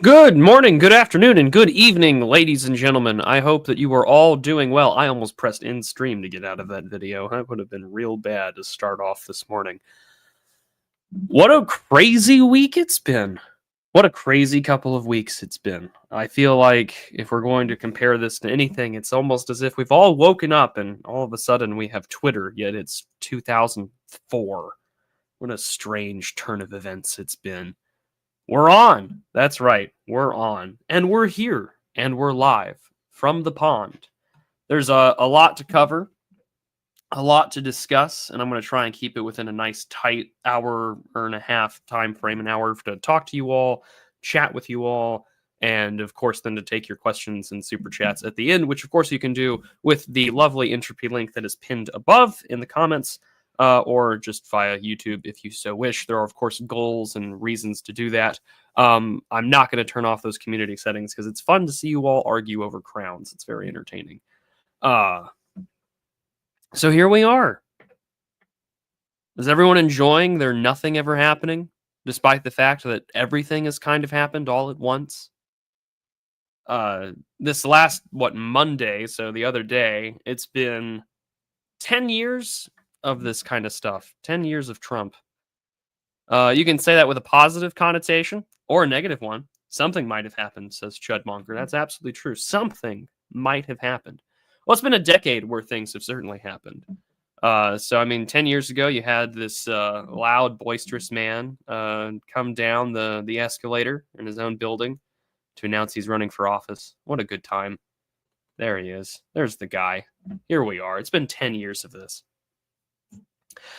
Good morning, good afternoon, and good evening, ladies and gentlemen. I hope that you are all doing well. I almost pressed end stream to get out of that video. That would have been real bad to start off this morning. What a crazy week it's been. What a crazy couple of weeks it's been. I feel like if we're going to compare this to anything, it's almost as if we've all woken up and all of a sudden we have Twitter, yet it's 2004. What a strange turn of events it's been. We're on. That's right. We're on. And we're here. And we're live from the pond. There's a lot to cover, a lot to discuss, and I'm going to try and keep it within a nice tight hour and a half time frame, an hour to talk to you all, chat with you all, and of course then to take your questions and super chats at the end, which of course you can do with the lovely Entropy link that is pinned above in the comments. Or just via YouTube if you so wish. There are, of course, goals and reasons to do that. I'm not going to turn off those community settings because it's fun to see you all argue over crowns. It's very entertaining. So here we are. Is everyone enjoying their nothing ever happening, despite the fact that everything has kind of happened all at once? This last, Monday, so the other day, it's been 10 years of this kind of stuff. 10 years of Trump. You can say that with a positive connotation or a negative one. Something might have happened, says Chudmonker. That's absolutely true. Something might have happened. Well, it's been a decade where things have certainly happened. 10 years ago, you had this loud, boisterous man come down the escalator in his own building to announce he's running for office. What a good time. There he is. There's the guy. Here we are. It's been 10 years of this.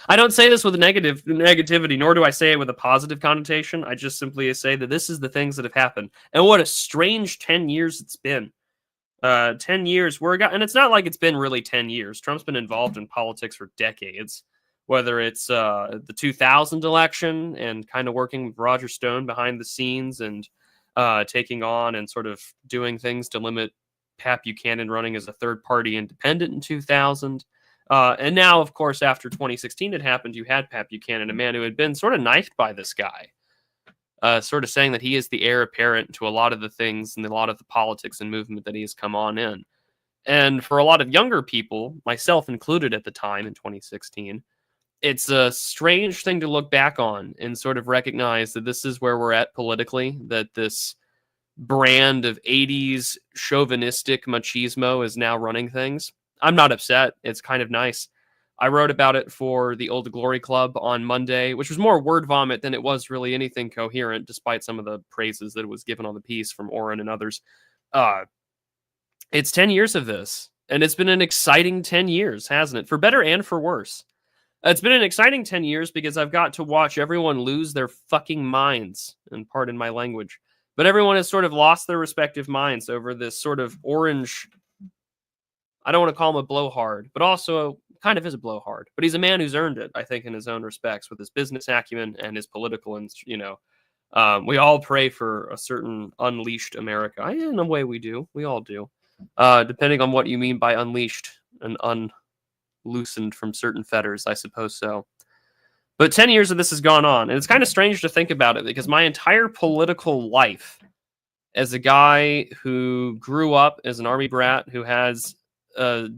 I don't say this with negativity, nor do I say it with a positive connotation. I just simply say that this is the things that have happened. And what a strange 10 years it's been. 10 years, and it's not like it's been really 10 years. Trump's been involved in politics for decades, whether it's the 2000 election and kind of working with Roger Stone behind the scenes and taking on and sort of doing things to limit Pat Buchanan running as a third-party independent in 2000. And now, of course, after 2016 had happened, you had Pat Buchanan, a man who had been sort of knifed by this guy, sort of saying that he is the heir apparent to a lot of the things and a lot of the politics and movement that he has come on in. And for a lot of younger people, myself included at the time in 2016, it's a strange thing to look back on and sort of recognize that this is where we're at politically, that this brand of 80s chauvinistic machismo is now running things. I'm not upset. It's kind of nice. I wrote about it for the Old Glory Club on Monday, which was more word vomit than it was really anything coherent, despite some of the praises that it was given on the piece from Oren and others. It's 10 years of this, and it's been an exciting 10 years, hasn't it? For better and for worse. It's been an exciting 10 years because I've got to watch everyone lose their fucking minds, and pardon my language. But everyone has sort of lost their respective minds over this sort of orange... I don't want to call him a blowhard, but also kind of is a blowhard. But he's a man who's earned it, I think, in his own respects with his business acumen and his political, and we all pray for a certain unleashed America. In a way, we do. We all do. Depending on what you mean by unleashed and unloosened from certain fetters, I suppose so. But 10 years of this has gone on, and it's kind of strange to think about it because my entire political life, as a guy who grew up as an army brat who has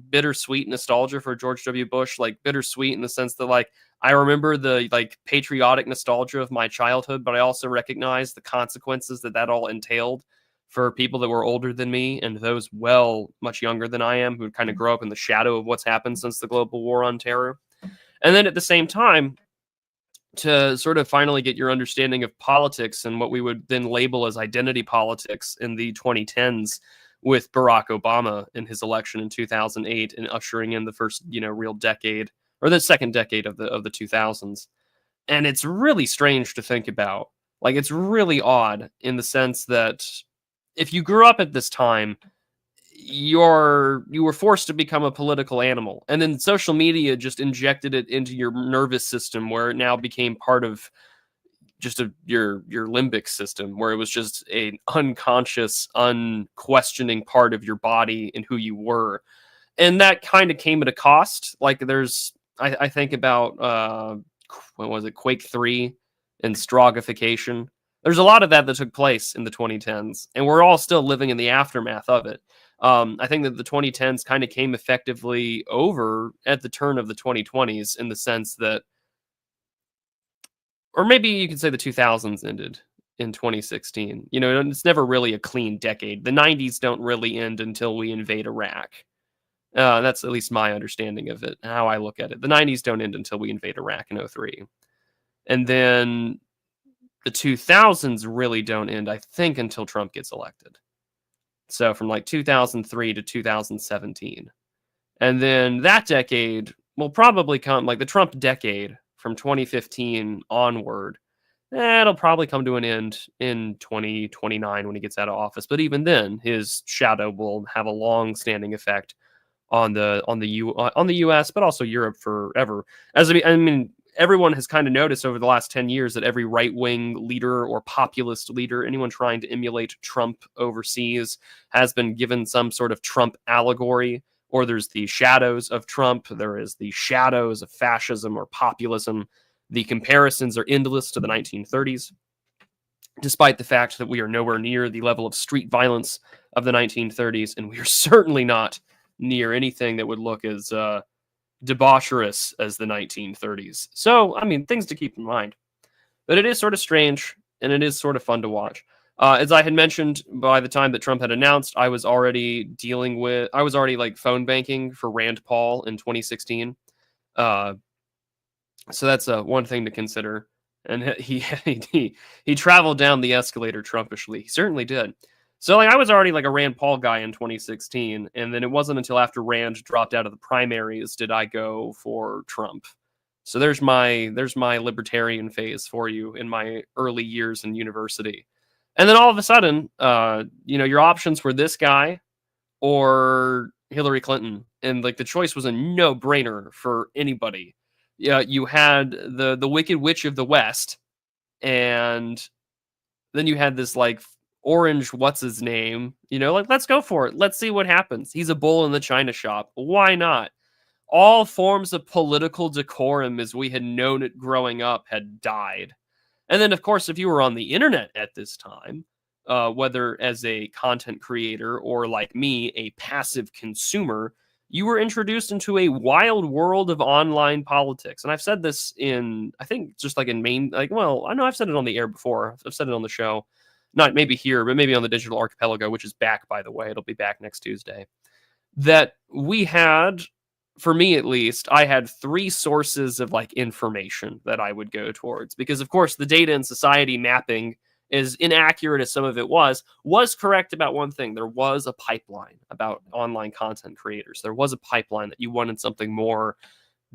bittersweet nostalgia for George W. Bush, like bittersweet in the sense that I remember the patriotic nostalgia of my childhood, but I also recognize the consequences that all entailed for people that were older than me and those much younger than I am who kind of grow up in the shadow of what's happened since the global war on terror. And then at the same time, to sort of finally get your understanding of politics and what we would then label as identity politics in the 2010s with Barack Obama in his election in 2008 and ushering in the first, real decade or the second decade of the 2000s. And it's really strange to think about. It's really odd in the sense that if you grew up at this time, you were forced to become a political animal. And then social media just injected it into your nervous system where it now became part of just your limbic system, where it was just an unconscious, unquestioning part of your body and who you were. And that kind of came at a cost. I think about, Quake 3 and Strogification. There's a lot of that took place in the 2010s, and we're all still living in the aftermath of it. I think that the 2010s kind of came effectively over at the turn of the 2020s in the sense that, or maybe you could say the 2000s ended in 2016. You know, it's never really a clean decade. The 90s don't really end until we invade Iraq. That's at least my understanding of it, how I look at it. The 90s don't end until we invade Iraq in '03. And then the 2000s really don't end, I think, until Trump gets elected. So from like 2003 to 2017. And then that decade will probably come, like the Trump decade from 2015 onward. It'll probably come to an end in 2029 when he gets out of office. But even then, his shadow will have a long-standing effect on the U.S., but also Europe forever. I mean, everyone has kind of noticed over the last 10 years that every right-wing leader or populist leader, anyone trying to emulate Trump overseas, has been given some sort of Trump allegory. Or there's the shadows of Trump. There is the shadows of fascism or populism. The comparisons are endless to the 1930s, despite the fact that we are nowhere near the level of street violence of the 1930s, and we are certainly not near anything that would look as debaucherous as the 1930s. So, I mean, things to keep in mind. But it is sort of strange, and it is sort of fun to watch. As I had mentioned, by the time that Trump had announced, I was already like phone banking for Rand Paul in 2016. So that's one thing to consider. And he traveled down the escalator Trumpishly. He certainly did. So like I was already like a Rand Paul guy in 2016, and then it wasn't until after Rand dropped out of the primaries did I go for Trump. So there's my libertarian phase for you in my early years in university. And then all of a sudden, your options were this guy or Hillary Clinton, and like the choice was a no-brainer for anybody. Yeah, you had the Wicked Witch of the West, and then you had this like orange what's his name, like let's go for it. Let's see what happens. He's a bull in the china shop. Why not? All forms of political decorum as we had known it growing up had died. And then, of course, if you were on the internet at this time, whether as a content creator or like me, a passive consumer, you were introduced into a wild world of online politics. And I've said this I think just like in main, like, well, I know I've said it on the air before. I've said it on the show, not maybe here, but maybe on the Digital Archipelago, which is back, by the way. It'll be back next Tuesday. That we had, for me at least, I had 3 sources of like information that I would go towards, because of course the data and society mapping, as inaccurate as some of it was correct about one thing. There was a pipeline about online content creators. There was a pipeline that you wanted something more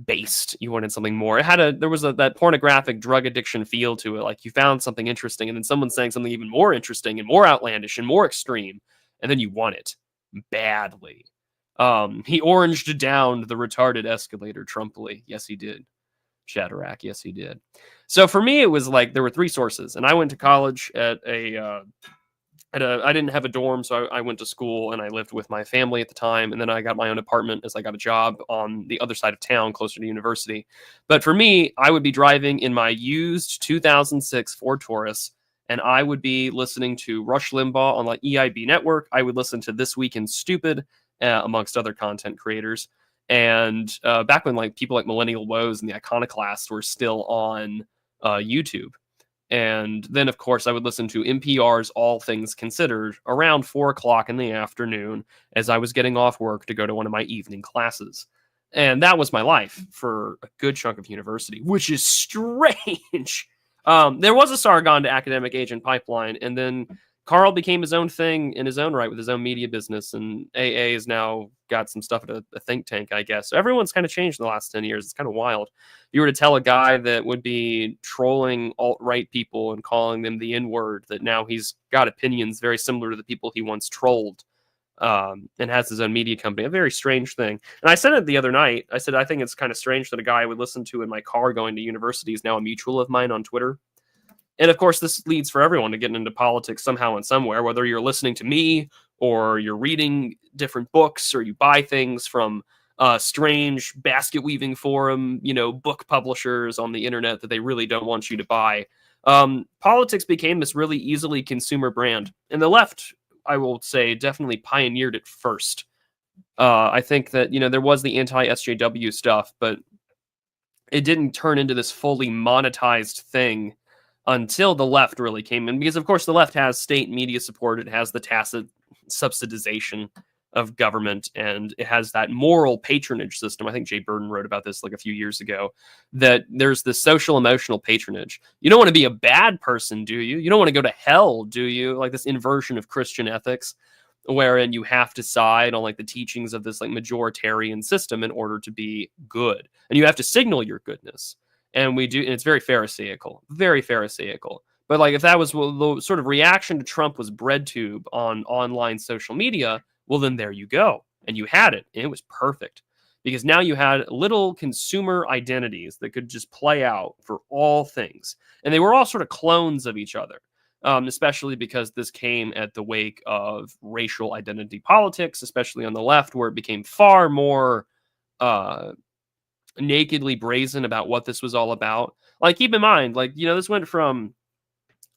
based. You wanted something more. There was that pornographic drug addiction feel to it. Like you found something interesting, and then someone's saying something even more interesting and more outlandish and more extreme, and then you want it badly. He oranged down the retarded escalator Trumpily. Yes, he did. Shadrach. Yes, he did. So for me, it was like there were 3 sources, and I went to college I didn't have a dorm, so I went to school and I lived with my family at the time, and then I got my own apartment as I got a job on the other side of town, closer to university. But for me, I would be driving in my used 2006 Ford Taurus, and I would be listening to Rush Limbaugh on like EIB Network. I would listen to This Week in Stupid, amongst other content creators. And back when like people like Millennial Woes and the Iconoclast were still on YouTube. And then, of course, I would listen to NPR's All Things Considered around 4 o'clock in the afternoon as I was getting off work to go to one of my evening classes. And that was my life for a good chunk of university, which is strange. There was a Sargon to academic agent pipeline, and then Carl became his own thing in his own right with his own media business, and AA has now got some stuff at a think tank, I guess. So everyone's kind of changed in the last 10 years. It's kind of wild. If you were to tell a guy that would be trolling alt-right people and calling them the N-word that now he's got opinions very similar to the people he once trolled, and has his own media company, a very strange thing. And I said it the other night. I said, I think it's kind of strange that a guy I would listen to in my car going to university is now a mutual of mine on Twitter. And of course, this leads for everyone to getting into politics somehow and somewhere, whether you're listening to me or you're reading different books or you buy things from strange basket weaving forum, book publishers on the internet that they really don't want you to buy. Politics became this really easily consumer brand. And the left, I will say, definitely pioneered it first. I think that, there was the anti-SJW stuff, but it didn't turn into this fully monetized thing until the left really came in. Because, of course, the left has state media support. It has the tacit subsidization of government, and it has that moral patronage system. I think Jay Burden wrote about this like a few years ago, that there's this social emotional patronage. You don't want to be a bad person, do you? You don't want to go to hell, do you? Like this inversion of Christian ethics, wherein you have to side on like the teachings of this like majoritarian system in order to be good, and you have to signal your goodness. And we do, and it's very pharisaical, very pharisaical. But like if that was the sort of reaction to Trump was bread tube on online social media, well, then there you go. And you had it. And it was perfect. Because now you had little consumer identities that could just play out for all things. And they were all sort of clones of each other, especially because this came at the wake of racial identity politics, especially on the left, where it became far more nakedly brazen about what this was all about. Like, keep in mind, like, this went from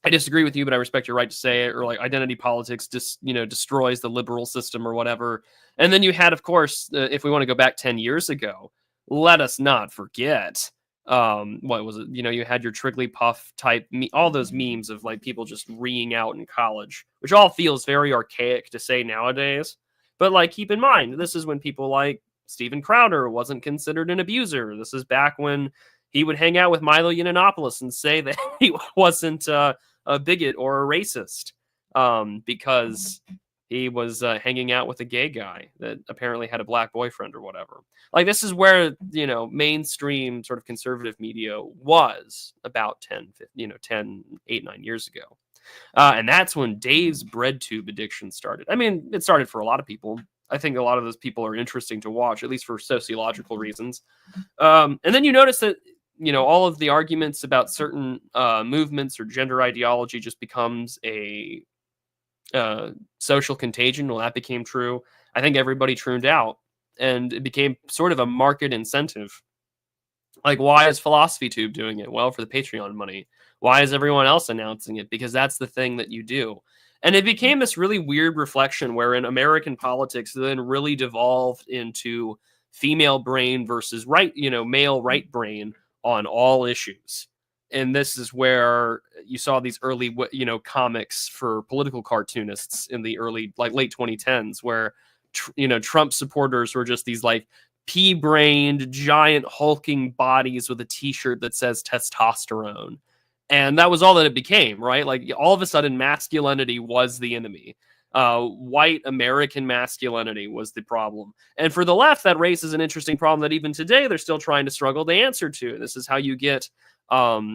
I disagree with you, but I respect your right to say it, or like identity politics just, destroys the liberal system or whatever. And then you had, of course, if we want to go back 10 years ago, let us not forget, what was it? You had your Trigglypuff type, all those memes of like people just reeing out in college, which all feels very archaic to say nowadays. But like, keep in mind, this is when people like Steven Crowder wasn't considered an abuser. This is back when he would hang out with Milo Yiannopoulos and say that he wasn't a bigot or a racist because he was hanging out with a gay guy that apparently had a black boyfriend or whatever. Like, this is where, mainstream sort of conservative media was about 8, 9 years ago. And that's when Dave's bread tube addiction started. I mean, it started for a lot of people. I think a lot of those people are interesting to watch, at least for sociological reasons. And then you notice that, all of the arguments about certain movements or gender ideology just becomes a social contagion. Well, that became true. I think everybody tuned out, and it became sort of a market incentive. Like, why is Philosophy Tube doing it? Well, for the Patreon money. Why is everyone else announcing it? Because that's the thing that you do. And it became this really weird reflection wherein American politics then really devolved into female brain versus male right brain on all issues. And this is where you saw these early, comics for political cartoonists in the early, like late 2010s, where, Trump supporters were just these like pea-brained, giant hulking bodies with a t-shirt that says testosterone. And that was all that it became, right? Like, all of a sudden, masculinity was the enemy. White American masculinity was the problem. And for the left, that raises an interesting problem that even today they're still trying to struggle to answer to. This is how you get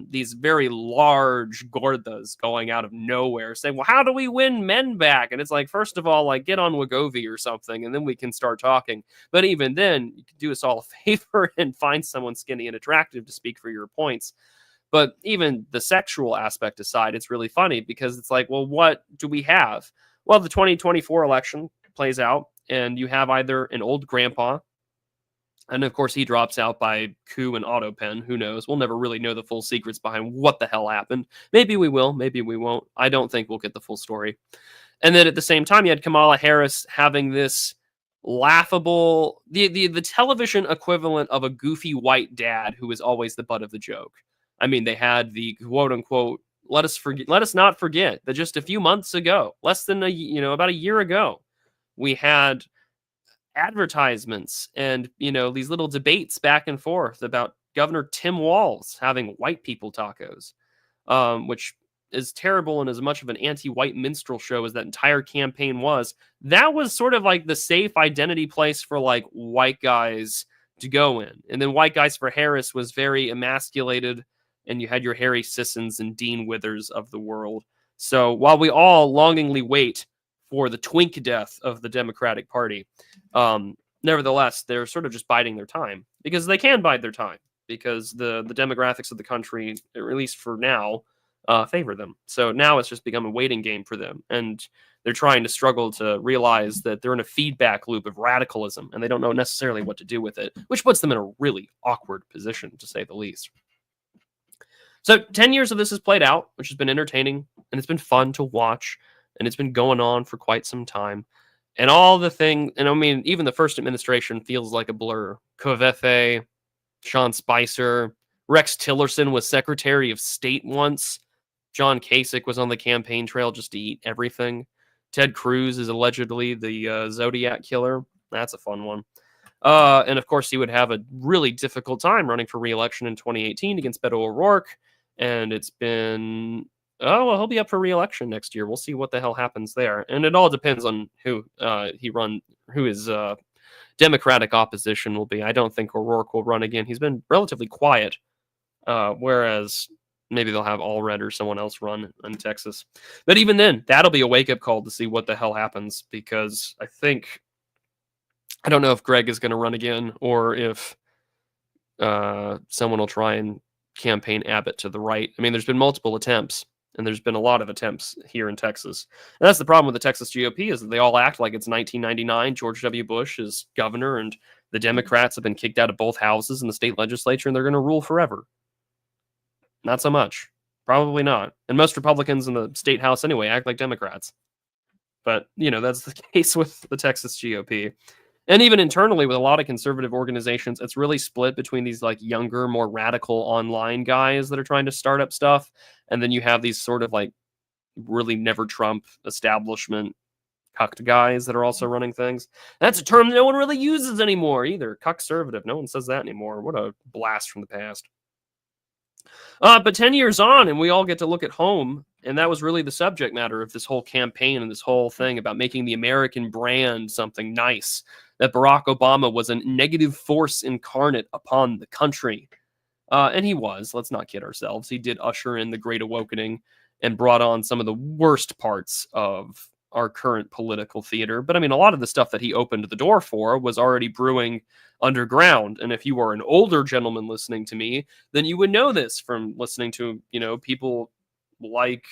these very large gordas going out of nowhere saying, well, how do we win men back? And it's like, first of all, like, get on Wegovy or something, and then we can start talking. But even then, you can do us all a favor and find someone skinny and attractive to speak for your points. But even the sexual aspect aside, it's really funny because it's like, well, what do we have? Well, the 2024 election plays out, and you have either an old grandpa, and of course he drops out by coup and autopen. Who knows? We'll never really know the full secrets behind what the hell happened. Maybe we will, maybe we won't. I don't think we'll get the full story. And then at the same time, you had Kamala Harris having this laughable, the television equivalent of a goofy white dad who is always the butt of the joke. I mean, they had the quote unquote, let us not forget that just a few months ago, less than about a year ago, we had advertisements and, these little debates back and forth about Governor Tim Walz having white people tacos, which is terrible. And as much of an anti-white minstrel show as that entire campaign was, that was sort of like the safe identity place for like white guys to go in. And then White Guys for Harris was very emasculated. And you had your Harry Sissons and Dean Withers of the world. So while we all longingly wait for the twink death of the Democratic Party, nevertheless, they're sort of just biding their time because they can bide their time because the demographics of the country, at least for now, favor them. So now it's just become a waiting game for them. And they're trying to struggle to realize that they're in a feedback loop of radicalism and they don't know necessarily what to do with it, which puts them in a really awkward position, to say the least. So 10 years of this has played out, which has been entertaining, and it's been fun to watch, and it's been going on for quite some time. And all the thing, and I mean, even the first administration feels like a blur. Kvothe, Sean Spicer, Rex Tillerson was Secretary of State once. John Kasich was on the campaign trail just to eat everything. Ted Cruz is allegedly the Zodiac killer. That's a fun one. And of course, he would have a really difficult time running for re-election in 2018 against Beto O'Rourke. And it's been, oh, well, he'll be up for re-election next year. We'll see what the hell happens there. And it all depends on who his Democratic opposition will be. I don't think O'Rourke will run again. He's been relatively quiet, whereas maybe they'll have Allred or someone else run in Texas. But even then, that'll be a wake-up call to see what the hell happens, because I don't know if Greg is going to run again, or if someone will try and campaign Abbott to the right. I mean, there's been multiple attempts, and there's been a lot of attempts here in Texas. And that's the problem with the Texas GOP, is that they all act like it's 1999. George W. Bush is governor, and the Democrats have been kicked out of both houses in the state legislature, and they're going to rule forever. Not so much. Probably not. And most Republicans in the state house anyway act like Democrats. But, that's the case with the Texas GOP. And even internally with a lot of conservative organizations, it's really split between these like younger, more radical online guys that are trying to start up stuff. And then you have these sort of like really never Trump establishment cucked guys that are also running things. That's a term no one really uses anymore either. Cuckservative. No one says that anymore. What a blast from the past. But 10 years on, and we all get to look at home, and that was really the subject matter of this whole campaign and this whole thing about making the American brand something nice, that Barack Obama was a negative force incarnate upon the country. And he was, let's not kid ourselves. He did usher in the Great Awakening and brought on some of the worst parts of our current political theater. But I mean, a lot of the stuff that he opened the door for was already brewing underground. And if you are an older gentleman listening to me, then you would know this from listening to, people like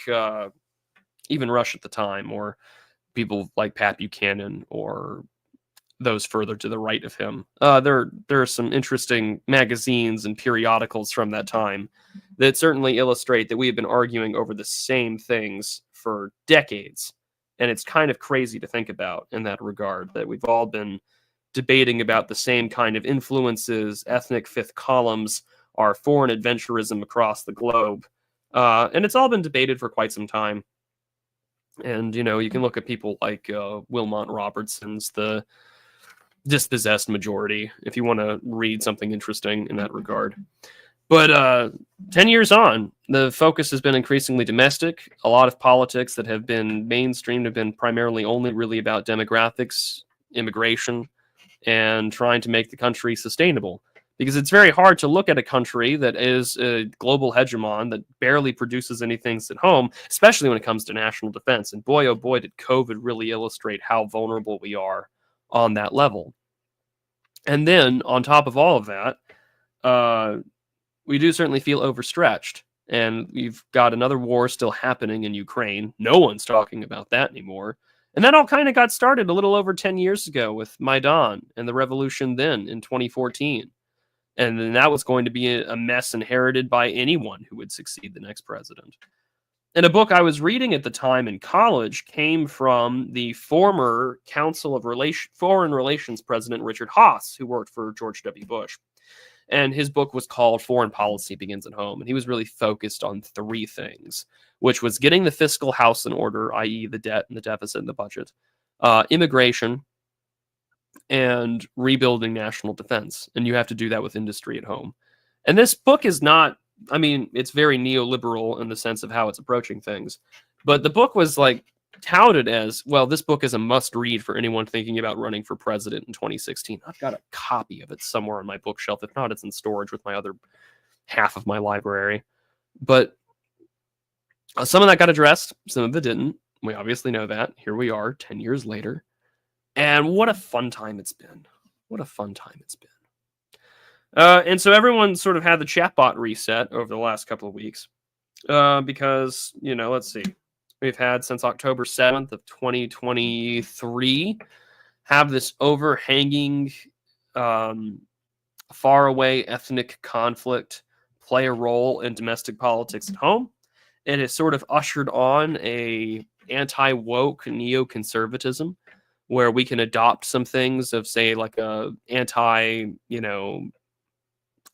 even Rush at the time, or people like Pat Buchanan, or those further to the right of him. There are some interesting magazines and periodicals from that time that certainly illustrate that we have been arguing over the same things for decades. And it's kind of crazy to think about in that regard, that we've all been debating about the same kind of influences, ethnic fifth columns, our foreign adventurism across the globe. And it's all been debated for quite some time. And, you can look at people like Wilmot Robertson's The Dispossessed Majority, if you want to read something interesting in that regard. But 10 years on, the focus has been increasingly domestic. A lot of politics that have been mainstreamed have been primarily only really about demographics, immigration, and trying to make the country sustainable. Because it's very hard to look at a country that is a global hegemon that barely produces anything at home, especially when it comes to national defense. And boy, oh boy, did COVID really illustrate how vulnerable we are on that level. And then, on top of all of that, we do certainly feel overstretched. And we've got another war still happening in Ukraine. No one's talking about that anymore. And that all kind of got started a little over 10 years ago with Maidan and the revolution then in 2014. And then that was going to be a mess inherited by anyone who would succeed the next president. And a book I was reading at the time in college came from the former Council of Foreign Relations President Richard Haas, who worked for George W. Bush. And his book was called Foreign Policy Begins at Home. And he was really focused on three things, which was getting the fiscal house in order, i.e. the debt and the deficit and the budget, immigration, and rebuilding national defense. And you have to do that with industry at home. And this book is not, I mean, it's very neoliberal in the sense of how it's approaching things. But the book was like touted as, well, this book is a must read for anyone thinking about running for president in 2016. I've got a copy of it somewhere on my bookshelf. If not, it's in storage with my other half of my library. But some of that got addressed. Some of it didn't. We obviously know that. Here we are 10 years later. And what a fun time it's been. What a fun time it's been. And so everyone sort of had the chatbot reset over the last couple of weeks. Because, let's see. We've had since October 7th of 2023 have this overhanging, faraway ethnic conflict play a role in domestic politics at home. It has sort of ushered on a anti-woke neoconservatism where we can adopt some things of, say, like a anti,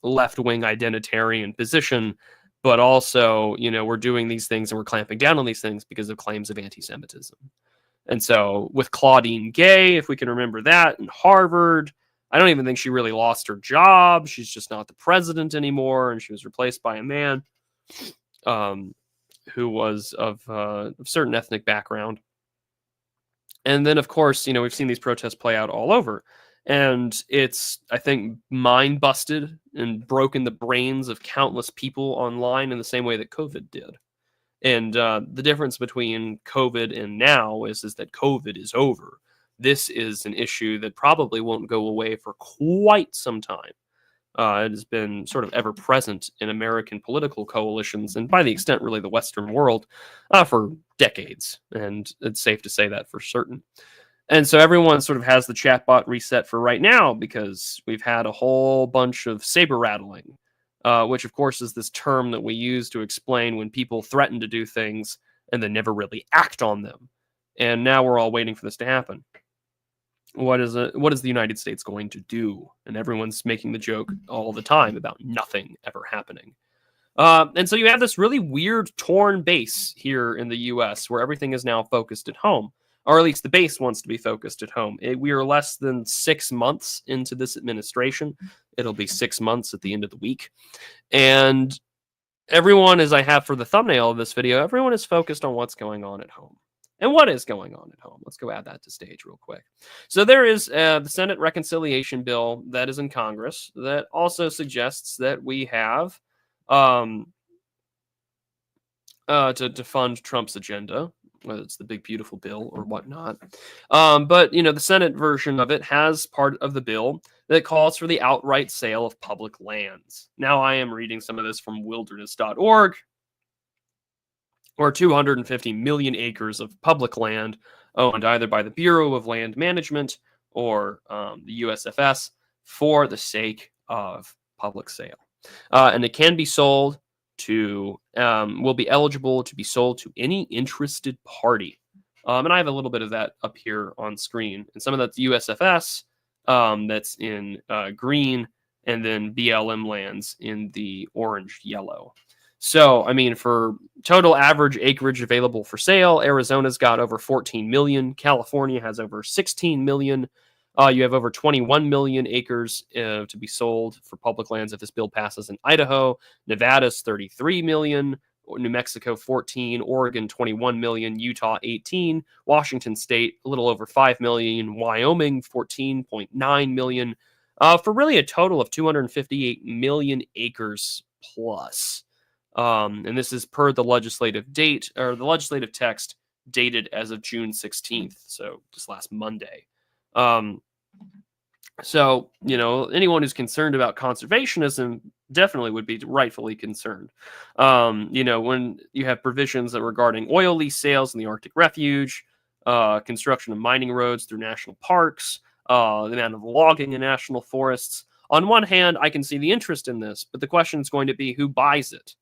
left-wing identitarian position, but also, we're doing these things and we're clamping down on these things because of claims of anti-Semitism. And so with Claudine Gay, if we can remember that, in Harvard, I don't even think she really lost her job. She's just not the president anymore, and she was replaced by a man who was of a certain ethnic background. And then, of course, we've seen these protests play out all over. And it's, I think, mind busted and broken the brains of countless people online in the same way that COVID did. And the difference between COVID and now is that COVID is over. This is an issue that probably won't go away for quite some time. It has been sort of ever present in American political coalitions, and by the extent, really, the Western world for decades. And it's safe to say that for certain. And so everyone sort of has the chatbot reset for right now because we've had a whole bunch of saber rattling, which, of course, is this term that we use to explain when people threaten to do things and then never really act on them. And now we're all waiting for this to happen. What is the United States going to do? And everyone's making the joke all the time about nothing ever happening. And so you have this really weird torn base here in the U.S. where everything is now focused at home. Or at least the base wants to be focused at home. We are less than 6 months into this administration. It'll be 6 months at the end of the week. And everyone, as I have for the thumbnail of this video, everyone is focused on what's going on at home. And what is going on at home? Let's go add that to stage real quick. So there is the Senate reconciliation bill that is in Congress that also suggests that we have to fund Trump's agenda, whether it's the big beautiful bill or whatnot. But the Senate version of it has part of the bill that calls for the outright sale of public lands. Now I am reading some of this from wilderness.org, or 250 million acres of public land owned either by the Bureau of Land Management or the USFS for the sake of public sale. And it can be sold to, will be eligible to be sold to any interested party. And I have a little bit of that up here on screen. And some of that's USFS, that's in green, and then BLM lands in the orange yellow. So, I mean, for total average acreage available for sale, Arizona's got over 14 million. California has over 16 million. You have over 21 million acres to be sold for public lands if this bill passes in Idaho. Nevada's 33 million. New Mexico 14, Oregon 21 million, Utah 18, Washington State a little over 5 million, Wyoming 14.9 million, for really a total of 258 million acres plus. And this is per the legislative date, or the legislative text dated as of June 16th, so just last Monday. So, anyone who's concerned about conservationism definitely would be rightfully concerned. When you have provisions that regarding oil lease sales in the Arctic Refuge, construction of mining roads through national parks, the amount of logging in national forests. On one hand, I can see the interest in this, but the question is going to be who buys it.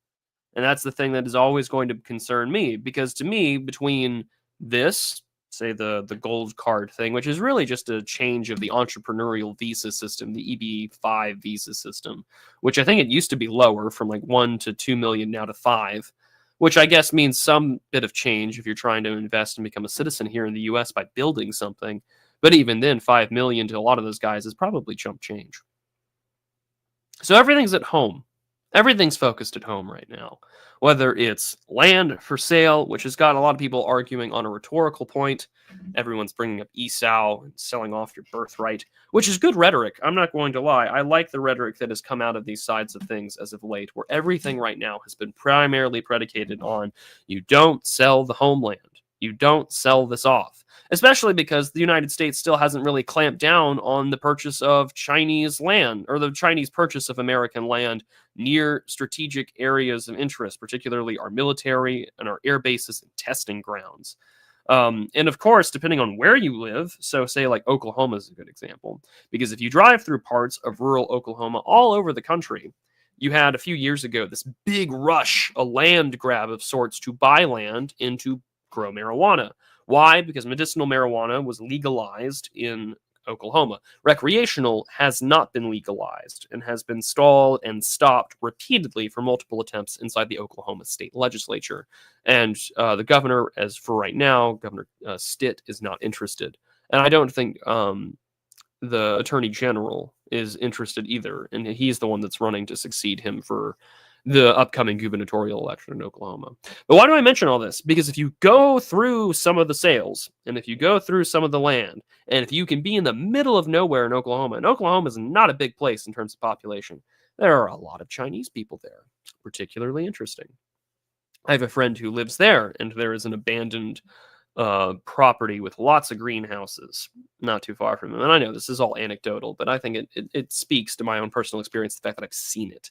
And that's the thing that is always going to concern me, because to me, between this, say the gold card thing, which is really just a change of the entrepreneurial visa system, the EB-5 visa system, which I think it used to be lower from like 1 to 2 million now to 5, which I guess means some bit of change if you're trying to invest and become a citizen here in the US by building something. But even then, 5 million to a lot of those guys is probably chump change. So everything's at home. Everything's focused at home right now, whether it's land for sale, which has got a lot of people arguing on a rhetorical point. Everyone's bringing up Esau and selling off your birthright, which is good rhetoric. I'm not going to lie. I like the rhetoric that has come out of these sides of things as of late, where everything right now has been primarily predicated on you don't sell the homeland. You don't sell this off, especially because the United States still hasn't really clamped down on the purchase of Chinese land, or the Chinese purchase of American land near strategic areas of interest, particularly our military and our air bases and testing grounds. And of course, depending on where you live, so say like Oklahoma is a good example, because if you drive through parts of rural Oklahoma all over the country, you had a few years ago this big rush, a land grab of sorts to buy land and to grow marijuana. Why? Because medicinal marijuana was legalized in Oklahoma. Recreational has not been legalized and has been stalled and stopped repeatedly for multiple attempts inside the Oklahoma state legislature. And the governor, as for right now, Governor Stitt, is not interested. And I don't think the attorney general is interested either. And he's the one that's running to succeed him for the upcoming gubernatorial election in Oklahoma. But why do I mention all this? Because if you go through some of the sales, and if you go through some of the land, and if you can be in the middle of nowhere in Oklahoma, and Oklahoma is not a big place in terms of population, there are a lot of Chinese people there. Particularly interesting. I have a friend who lives there, and there is an abandoned property with lots of greenhouses not too far from him. And I know this is all anecdotal, but I think it speaks to my own personal experience, the fact that I've seen it.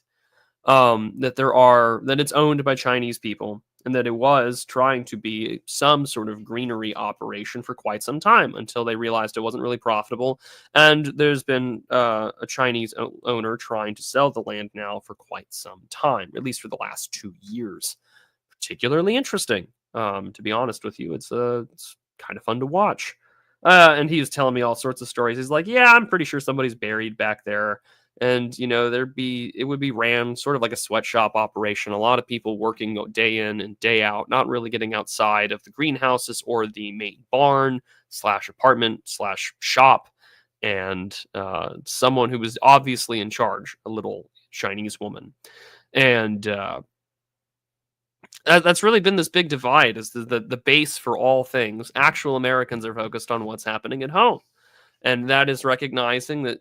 That it's owned by Chinese people, and that it was trying to be some sort of greenery operation for quite some time until they realized it wasn't really profitable. And there's been a Chinese owner trying to sell the land now for quite some time, at least for the last 2 years. Particularly interesting. To be honest with you, it's kind of fun to watch. And he was telling me all sorts of stories. He's like, yeah, I'm pretty sure somebody's buried back there. And, you know, it would be ran sort of like a sweatshop operation. A lot of people working day in and day out, not really getting outside of the greenhouses or the main barn / apartment / shop. And someone who was obviously in charge, a little Chinese woman. And that's really been this big divide, is the base for all things. Actual Americans are focused on what's happening at home. And that is recognizing that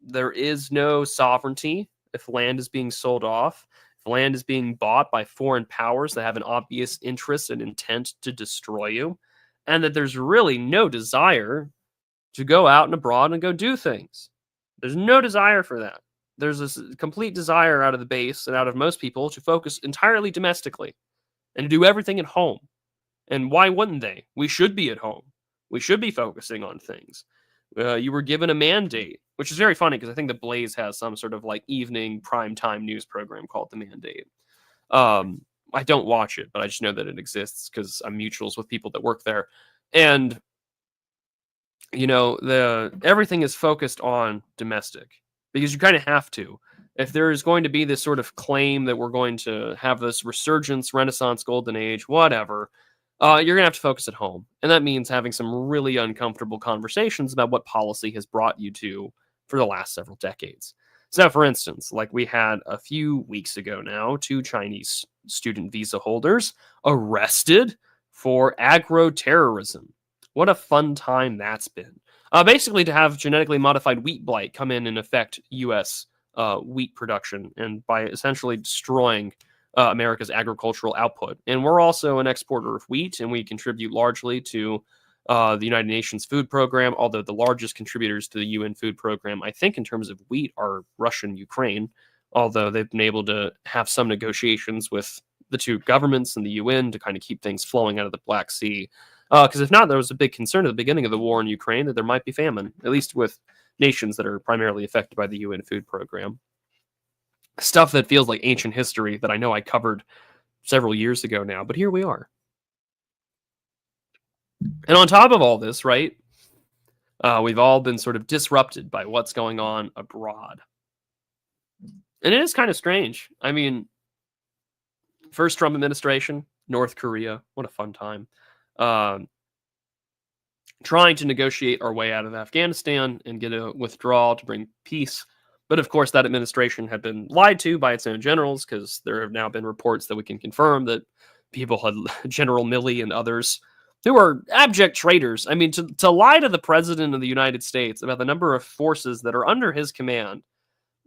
there is no sovereignty if land is being sold off, if land is being bought by foreign powers that have an obvious interest and intent to destroy you, and that there's really no desire to go out and abroad and go do things. There's no desire for that. There's this complete desire out of the base and out of most people to focus entirely domestically and to do everything at home. And why wouldn't they? We should be at home. We should be focusing on things. You were given a mandate, which is very funny because I think the Blaze has some sort of like evening primetime news program called The Mandate. I don't watch it, but I just know that it exists because I'm mutuals with people that work there. And, you know, everything is focused on domestic because you kind of have to. If there is going to be this sort of claim that we're going to have this resurgence, renaissance, golden age, whatever, you're going to have to focus at home. And that means having some really uncomfortable conversations about what policy has brought you to for the last several decades. So, for instance, like we had a few weeks ago now, 2 Chinese student visa holders arrested for agro-terrorism. What a fun time that's been. Basically, to have genetically modified wheat blight come in and affect U.S. Wheat production, and by essentially destroying America's agricultural output. And we're also an exporter of wheat, and we contribute largely to the United Nations Food Program, although the largest contributors to the UN Food Program, I think in terms of wheat, are Russia and Ukraine, although they've been able to have some negotiations with the 2 governments and the UN to kind of keep things flowing out of the Black Sea. Because if not, there was a big concern at the beginning of the war in Ukraine that there might be famine, at least with nations that are primarily affected by the UN Food Program. Stuff that feels like ancient history that I know I covered several years ago now, but here we are. And on top of all this, right, we've all been sort of disrupted by what's going on abroad. And it is kind of strange. I mean, first Trump administration, North Korea, what a fun time. Trying to negotiate our way out of Afghanistan and get a withdrawal to bring peace. But of course, that administration had been lied to by its own generals, because there have now been reports that we can confirm that people had General Milley and others who are abject traitors. I mean, to lie to the president of the United States about the number of forces that are under his command,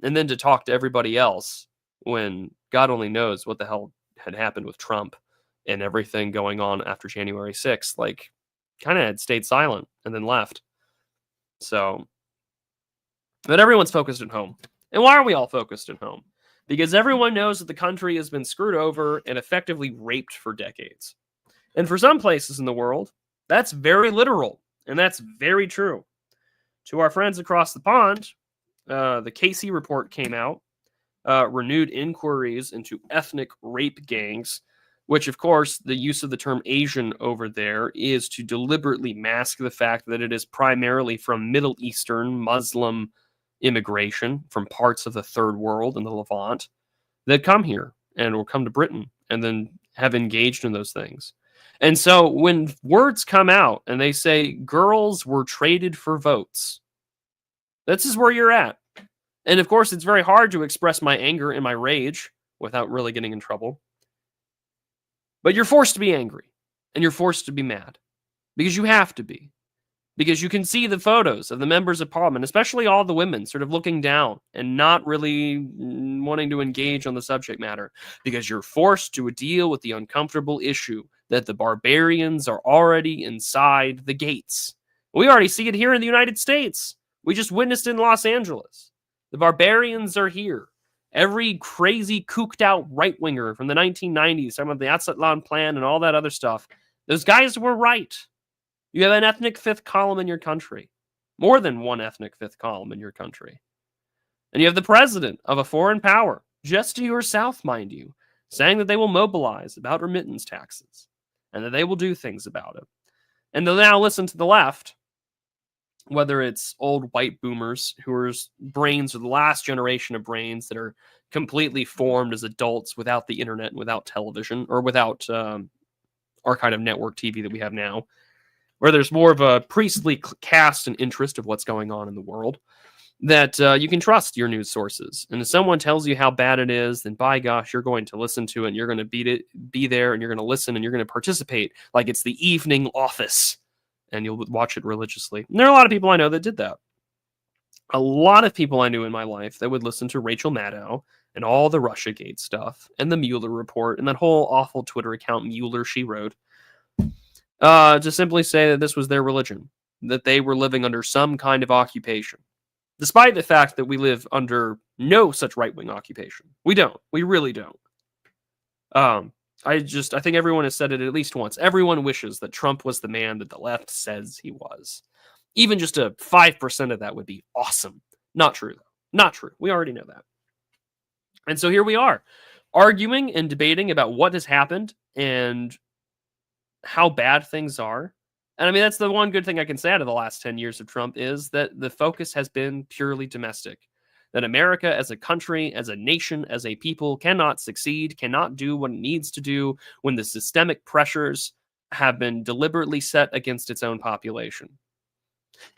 and then to talk to everybody else when God only knows what the hell had happened with Trump and everything going on after January 6th, like, kind of had stayed silent and then left. So, but everyone's focused at home. And why are we all focused at home? Because everyone knows that the country has been screwed over and effectively raped for decades. And for some places in the world, that's very literal, and that's very true. To our friends across the pond, the Casey report came out, renewed inquiries into ethnic rape gangs, which, of course, the use of the term Asian over there is to deliberately mask the fact that it is primarily from Middle Eastern Muslim immigration from parts of the Third World and the Levant that come here and will come to Britain and then have engaged in those things. And so when words come out and they say girls were traded for votes, this is where you're at. And of course, it's very hard to express my anger and my rage without really getting in trouble. But you're forced to be angry and you're forced to be mad because you have to be. Because you can see the photos of the members of parliament, especially all the women, sort of looking down and not really wanting to engage on the subject matter. Because you're forced to deal with the uncomfortable issue that the barbarians are already inside the gates. We already see it here in the United States. We just witnessed it in Los Angeles. The barbarians are here. Every crazy, cooked out right-winger from the 1990s, some of the Aztlan plan and all that other stuff, those guys were right. You have an ethnic fifth column in your country. More than one ethnic fifth column in your country. And you have the president of a foreign power, just to your south, mind you, saying that they will mobilize about remittance taxes and that they will do things about it. And they'll now listen to the left, whether it's old white boomers whose brains are the last generation of brains that are completely formed as adults without the internet and without television or without our kind of network TV that we have now, where there's more of a priestly cast and interest of what's going on in the world, that you can trust your news sources. And if someone tells you how bad it is, then by gosh, you're going to listen to it and you're going to be there and you're going to listen and you're going to participate like it's the evening office. And you'll watch it religiously. And there are a lot of people I know that did that. A lot of people I knew in my life that would listen to Rachel Maddow and all the Russiagate stuff and the Mueller report and that whole awful Twitter account Mueller she wrote, to simply say that this was their religion, that they were living under some kind of occupation, despite the fact that we live under no such right-wing occupation. We don't. We really don't. I think everyone has said it at least once. Everyone wishes that Trump was the man that the left says he was. Even just a 5% of that would be awesome. Not true, though. Not true. We already know that. And so here we are, arguing and debating about what has happened and how bad things are. And I mean, that's the one good thing I can say out of the last 10 years of Trump is that the focus has been purely domestic. That America as a country, as a nation, as a people cannot succeed, cannot do what it needs to do when the systemic pressures have been deliberately set against its own population.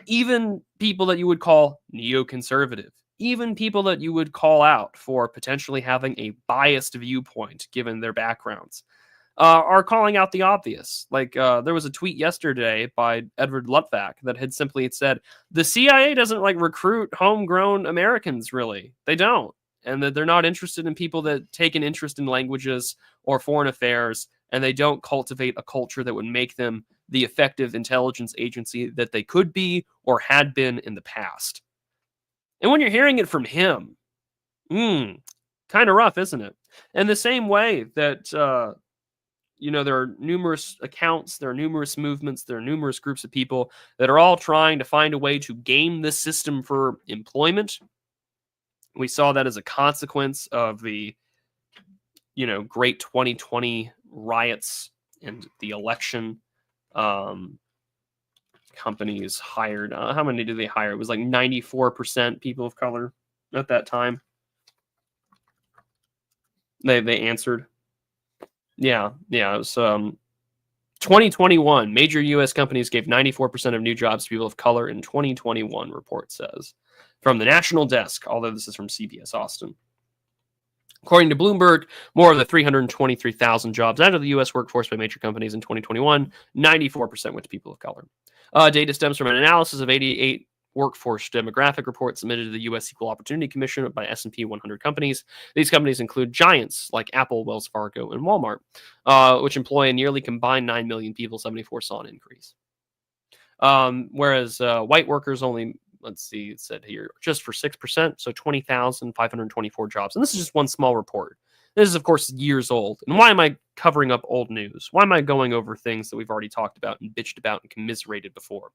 Even people that you would call neoconservative, even people that you would call out for potentially having a biased viewpoint given their backgrounds, are calling out the obvious. Like there was a tweet yesterday by Edward Luttwak that had simply said, the CIA doesn't like recruit homegrown Americans, really. They don't. And that they're not interested in people that take an interest in languages or foreign affairs, and they don't cultivate a culture that would make them the effective intelligence agency that they could be or had been in the past. And when you're hearing it from him, kind of rough, isn't it? And the same way that there are numerous accounts, there are numerous movements, there are numerous groups of people that are all trying to find a way to game this system for employment. We saw that as a consequence of the, great 2020 riots and the election. Companies hired, how many did they hire? It was like 94% people of color at that time. They answered. Yeah, it was 2021. Major U.S. companies gave 94% of new jobs to people of color in 2021, report says. From the National Desk, although this is from CBS Austin. According to Bloomberg, more of the 323,000 jobs out of the U.S. workforce by major companies in 2021, 94% went to people of color. Data stems from an analysis of 88 workforce demographic reports submitted to the U.S. Equal Opportunity Commission by S&P 100 companies. These companies include giants like Apple, Wells Fargo, and Walmart, which employ a nearly combined 9 million people. 74 saw an increase. Whereas white workers only, let's see, it said here, just for 6%, so 20,524 jobs. And this is just one small report. This is, of course, years old. And why am I covering up old news? Why am I going over things that we've already talked about and bitched about and commiserated before?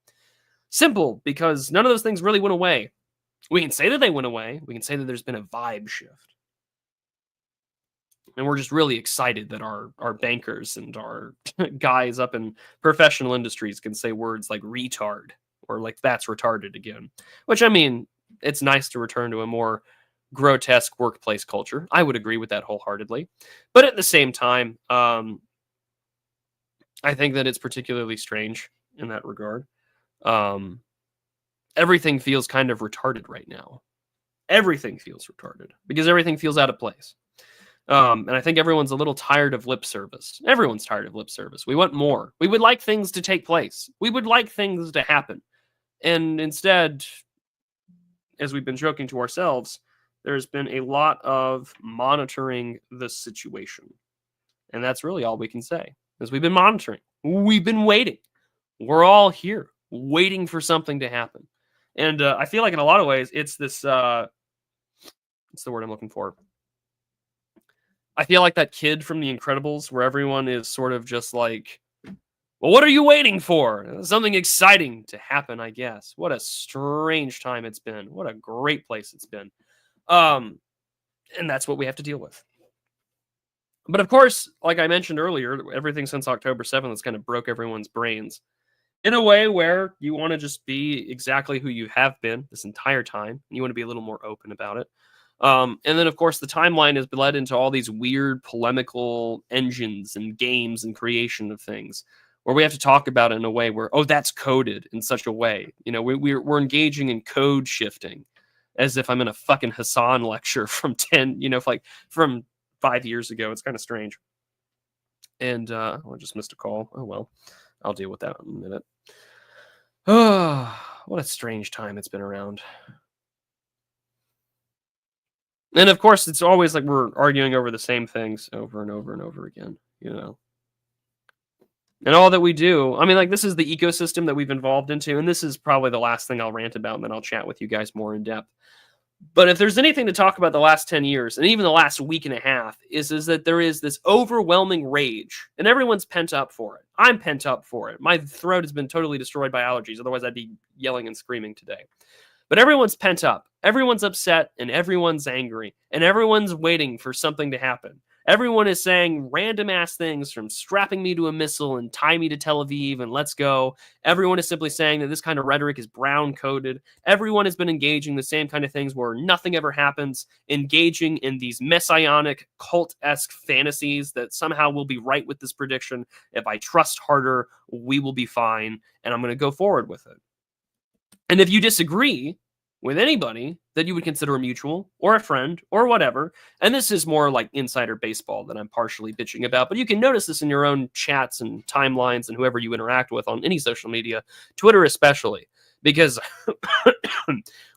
Simple, because none of those things really went away. We can say that they went away. We can say that there's been a vibe shift. And we're just really excited that our bankers and our guys up in professional industries can say words like retard or like that's retarded again. Which, I mean, it's nice to return to a more grotesque workplace culture. I would agree with that wholeheartedly. But at the same time, I think that it's particularly strange in that regard. Um, Everything feels kind of retarded right now. Everything feels retarded because everything feels out of place. And I think everyone's a little tired of lip service. Everyone's tired of lip service. We want more. We would like things to take place. We would like things to happen. And instead, as we've been joking to ourselves, there's been a lot of monitoring the situation. And that's really all we can say, is we've been monitoring. We've been waiting. We're all here, waiting for something to happen. And I feel like in a lot of ways, it's this, what's the word I'm looking for? I feel like that kid from The Incredibles where everyone is sort of just like, well, what are you waiting for? Something exciting to happen, I guess. What a strange time it's been. What a great place it's been. And that's what we have to deal with. But of course, like I mentioned earlier, everything since October 7th has kind of broke everyone's brains in a way where you want to just be exactly who you have been this entire time. You want to be a little more open about it. And then, of course, the timeline has led into all these weird polemical engines and games and creation of things where we have to talk about it in a way where, oh, that's coded in such a way. You know, we're engaging in code shifting as if I'm in a fucking Hassan lecture from 10, like from 5 years ago. It's kind of strange. And I just missed a call. Oh, well, I'll deal with that in a minute. Oh, what a strange time it's been around. And of course, it's always like we're arguing over the same things over and over and over again, And all that we do, I mean, like, this is the ecosystem that we've evolved into, and this is probably the last thing I'll rant about, and then I'll chat with you guys more in depth. But if there's anything to talk about the last 10 years, and even the last week and a half, is that there is this overwhelming rage, and everyone's pent up for it. I'm pent up for it. My throat has been totally destroyed by allergies, otherwise I'd be yelling and screaming today. But everyone's pent up. Everyone's upset and everyone's angry and everyone's waiting for something to happen. Everyone is saying random ass things from strapping me to a missile and tie me to Tel Aviv and let's go. Everyone is simply saying that this kind of rhetoric is brown coded. Everyone has been engaging the same kind of things where nothing ever happens, engaging in these messianic cult-esque fantasies that somehow we'll be right with this prediction. If I trust harder, we will be fine. And I'm going to go forward with it. And if you disagree with anybody that you would consider a mutual or a friend or whatever, and this is more like insider baseball that I'm partially bitching about, but you can notice this in your own chats and timelines and whoever you interact with on any social media, Twitter especially, because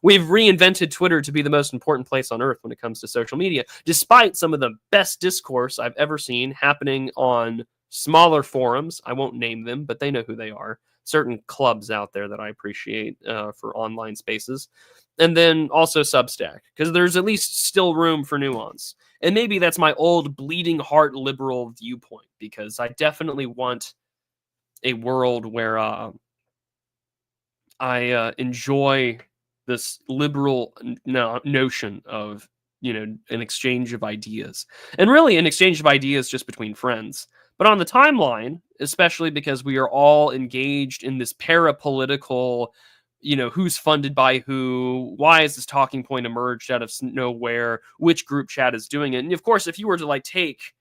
we've reinvented Twitter to be the most important place on earth when it comes to social media, despite some of the best discourse I've ever seen happening on smaller forums. I won't name them, but they know who they are. Certain clubs out there that I appreciate for online spaces. And then also Substack, because there's at least still room for nuance. And maybe that's my old bleeding heart liberal viewpoint, because I definitely want a world where I enjoy this liberal notion of, an exchange of ideas. And really an exchange of ideas just between friends. But on the timeline, especially because we are all engaged in this parapolitical, who's funded by who, why is this talking point emerged out of nowhere, which group chat is doing it. And of course, if you were to take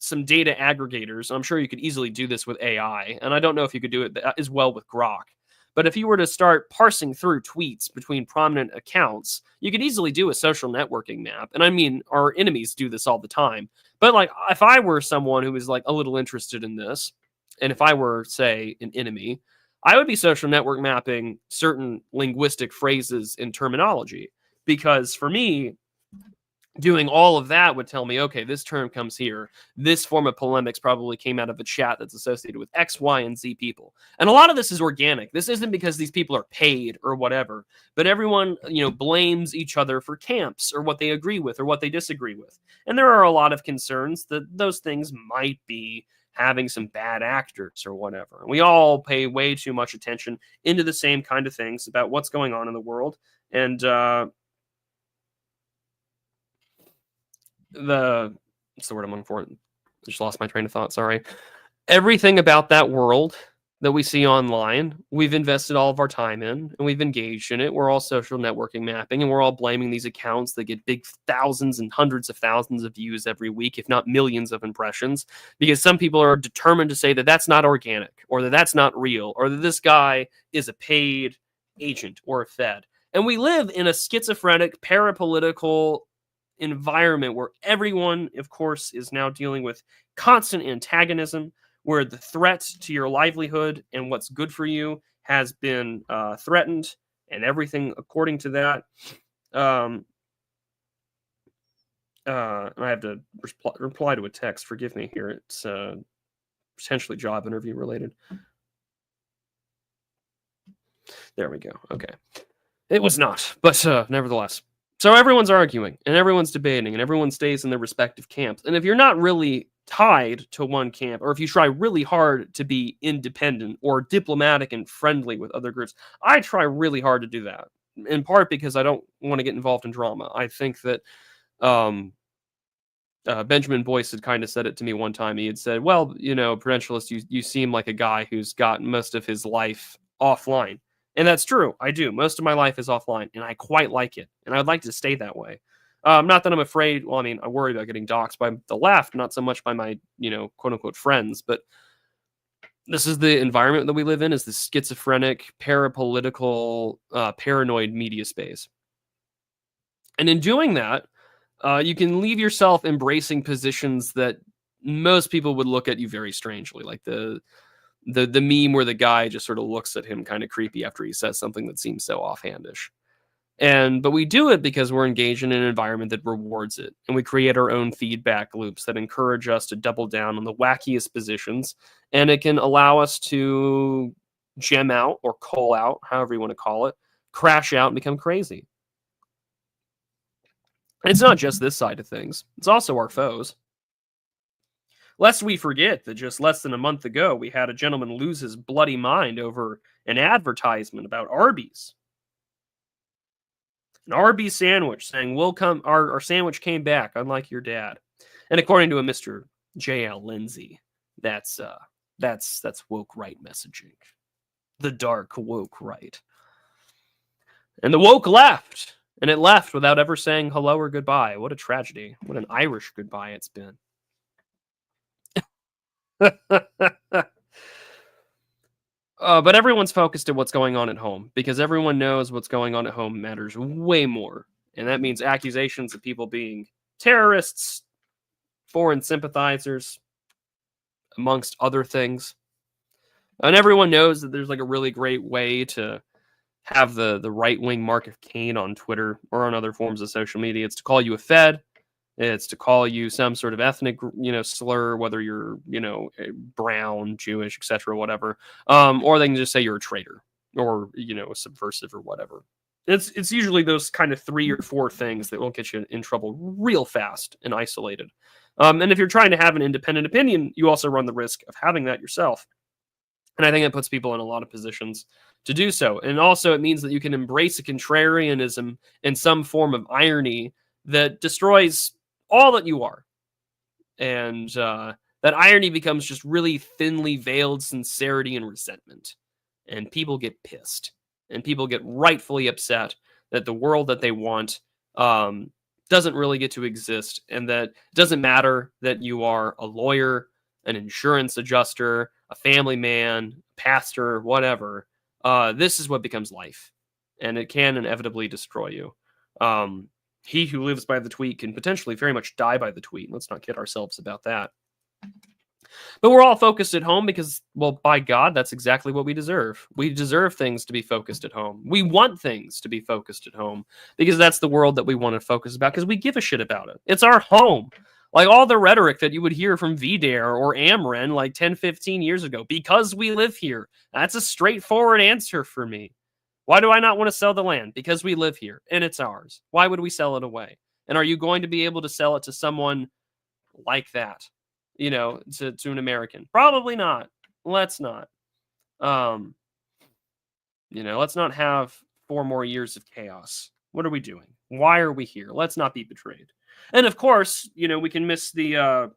some data aggregators, I'm sure you could easily do this with AI, and I don't know if you could do it as well with Grok. But if you were to start parsing through tweets between prominent accounts, you could easily do a social networking map. And I mean, our enemies do this all the time. But if I were someone who was a little interested in this, and if I were, say, an enemy, I would be social network mapping certain linguistic phrases and terminology. Because for me, doing all of that would tell me, okay, this term comes here. This form of polemics probably came out of a chat that's associated with X, Y, and Z people. And a lot of this is organic. This isn't because these people are paid or whatever, but everyone, blames each other for camps or what they agree with or what they disagree with. And there are a lot of concerns that those things might be having some bad actors or whatever. We all pay way too much attention into the same kind of things about what's going on in the world. And, What's the word I'm looking for? I just lost my train of thought. Sorry. Everything about that world that we see online, we've invested all of our time in and we've engaged in it. We're all social networking mapping and we're all blaming these accounts that get big thousands and hundreds of thousands of views every week, if not millions of impressions, because some people are determined to say that that's not organic or that that's not real or that this guy is a paid agent or a fed. And we live in a schizophrenic, parapolitical environment where everyone, of course, is now dealing with constant antagonism, where the threat to your livelihood and what's good for you has been threatened, and everything according to that. I have to reply to a text. Forgive me here. It's potentially job interview related. There we go. Okay. It was not, but nevertheless. So everyone's arguing, and everyone's debating, and everyone stays in their respective camps. And if you're not really tied to one camp, or if you try really hard to be independent or diplomatic and friendly with other groups, I try really hard to do that, in part because I don't want to get involved in drama. I think that Benjamin Boyce had kind of said it to me one time. He had said, well, Prudentialist, you seem like a guy who's got most of his life offline. And that's true. I do. Most of my life is offline, and I quite like it. And I'd like to stay that way. Not that I'm afraid. Well, I mean, I worry about getting doxxed by the left, not so much by my, quote unquote friends. But this is the environment that we live in, is the schizophrenic, parapolitical, paranoid media space. And in doing that, you can leave yourself embracing positions that most people would look at you very strangely, like the meme where the guy just sort of looks at him kind of creepy after he says something that seems so offhandish. But we do it because we're engaged in an environment that rewards it, and we create our own feedback loops that encourage us to double down on the wackiest positions, and it can allow us to gem out or call out, however you want to call it, crash out and become crazy. And it's not just this side of things, it's also our foes. Lest we forget that just less than a month ago, we had a gentleman lose his bloody mind over an advertisement about Arby's. An Arby's sandwich saying, our sandwich came back, unlike your dad. And according to a Mr. J.L. Lindsay, that's woke right messaging. The dark woke right. And the woke left. And it left without ever saying hello or goodbye. What a tragedy. What an Irish goodbye it's been. But everyone's focused at what's going on at home, because everyone knows what's going on at home matters way more. And that means accusations of people being terrorists, foreign sympathizers, amongst other things. And everyone knows that there's like a really great way to have the right-wing Mark of Cain on Twitter or on other forms of social media. It's to call you a fed. It's to call you some sort of ethnic, slur, whether you're, brown, Jewish, etc., whatever. Or they can just say you're a traitor or, a subversive or whatever. It's usually those kind of 3 or 4 things that will get you in trouble real fast and isolated. And if you're trying to have an independent opinion, you also run the risk of having that yourself. And I think it puts people in a lot of positions to do so. And also it means that you can embrace a contrarianism and some form of irony that destroys all that you are. And that irony becomes just really thinly veiled sincerity and resentment. And people get pissed. And people get rightfully upset that the world that they want doesn't really get to exist. And that it doesn't matter that you are a lawyer, an insurance adjuster, a family man, pastor, whatever. This is what becomes life. And it can inevitably destroy you. He who lives by the tweet can potentially very much die by the tweet. Let's not kid ourselves about that. But we're all focused at home because, well, by God, that's exactly what we deserve. We deserve things to be focused at home. We want things to be focused at home because that's the world that we want to focus about, because we give a shit about it. It's our home. Like all the rhetoric that you would hear from VDARE or Amren like 10, 15 years ago, because we live here. That's a straightforward answer for me. Why do I not want to sell the land? Because we live here and it's ours. Why would we sell it away? And are you going to be able to sell it to someone like that? To an American? Probably not. Let's not. Let's not have 4 more years of chaos. What are we doing? Why are we here? Let's not be betrayed. And of course, we can miss the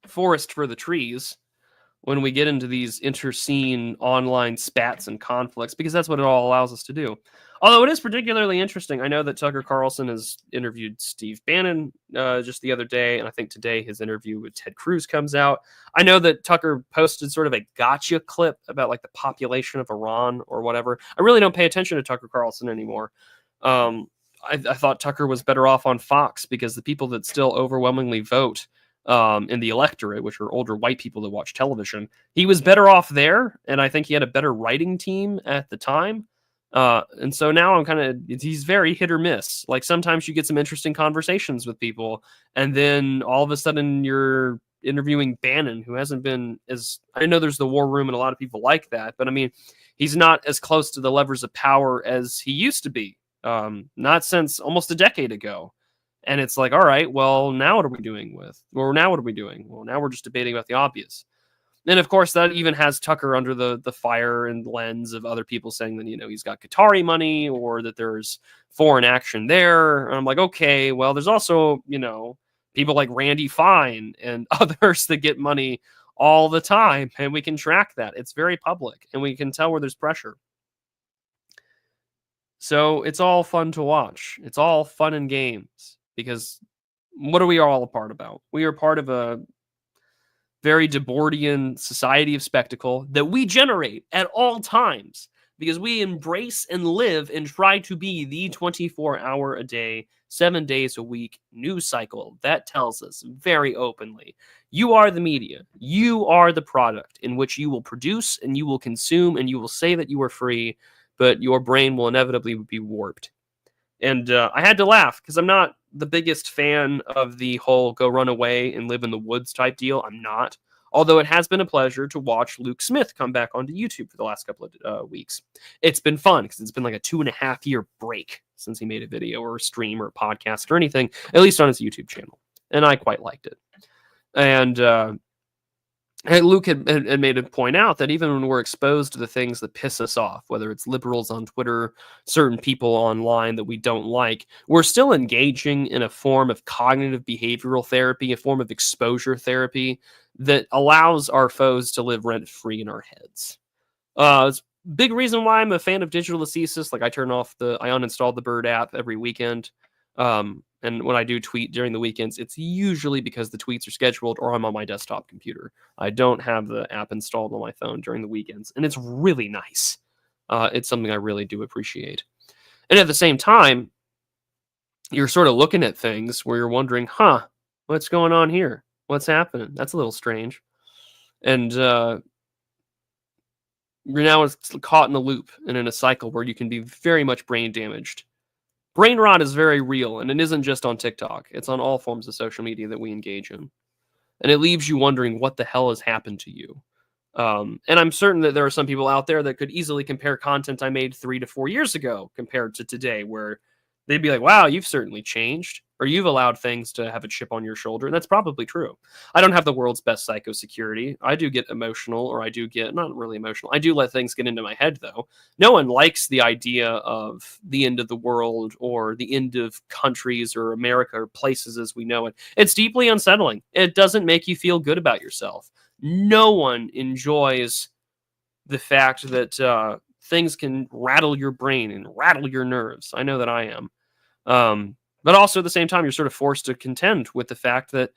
forest for the trees when we get into these interscene online spats and conflicts, because that's what it all allows us to do. Although it is particularly interesting, I know that Tucker Carlson has interviewed Steve Bannon just the other day, and I think today his interview with Ted Cruz comes out. I know that Tucker posted sort of a gotcha clip about like the population of Iran or whatever. I really don't pay attention to Tucker Carlson anymore. I thought Tucker was better off on Fox, because the people that still overwhelmingly vote in the electorate, which are older white people that watch television, he was better off there, and I think he had a better writing team at the time. And so now he's very hit or miss. Like sometimes you get some interesting conversations with people, and then all of a sudden you're interviewing Bannon, who hasn't been as, I know there's the war room and a lot of people like that, but I mean, he's not as close to the levers of power as he used to be. Not since almost a decade ago. And it's like, all right, well, now what are we doing Well, now we're just debating about the obvious. And of course, that even has Tucker under the fire and lens of other people saying that, he's got Qatari money, or that there's foreign action there. And I'm like, okay, well, there's also, people like Randy Fine and others that get money all the time. And we can track that. It's very public, and we can tell where there's pressure. So it's all fun to watch. It's all fun and games, because what are we all a part about? We are part of a very Deortian society of spectacle that we generate at all times, because we embrace and live and try to be the 24-hour a day, 7 days a week news cycle that tells us very openly, you are the media, you are the product in which you will produce and you will consume, and you will say that you are free, but your brain will inevitably be warped. And I had to laugh, because I'm not the biggest fan of the whole go run away and live in the woods type deal. I'm not. Although it has been a pleasure to watch Luke Smith come back onto YouTube for the last couple of weeks. It's been fun, because it's been like a 2.5 year break since he made a video or a stream or a podcast or anything, at least on his YouTube channel. And I quite liked it. And Luke had made a point out that even when we're exposed to the things that piss us off, whether it's liberals on Twitter, certain people online that we don't like, we're still engaging in a form of cognitive behavioral therapy, a form of exposure therapy that allows our foes to live rent-free in our heads. It's a big reason why I'm a fan of digital ascesis. Like I uninstall the Bird app every weekend. And when I do tweet during the weekends, it's usually because the tweets are scheduled or I'm on my desktop computer. I don't have the app installed on my phone during the weekends, and it's really nice. It's something I really do appreciate. And at the same time, you're sort of looking at things where you're wondering, what's going on here? What's happening? That's a little strange. And you're now caught in a loop and in a cycle where you can be very much brain damaged. Brain rot is very real, and it isn't just on TikTok. It's on all forms of social media that we engage in. And it leaves you wondering what the hell has happened to you. And I'm certain that there are some people out there that could easily compare content I made 3 to 4 years ago compared to today, where they'd be like, wow, you've certainly changed, or you've allowed things to have a chip on your shoulder. And that's probably true. I don't have the world's best psychosecurity. I do get emotional, or I do get, not really emotional. I do let things get into my head, though. No one likes the idea of the end of the world or the end of countries or America or places as we know it. It's deeply unsettling. It doesn't make you feel good about yourself. No one enjoys the fact that things can rattle your brain and rattle your nerves. I know that I am. But also at the same time, you're sort of forced to contend with the fact that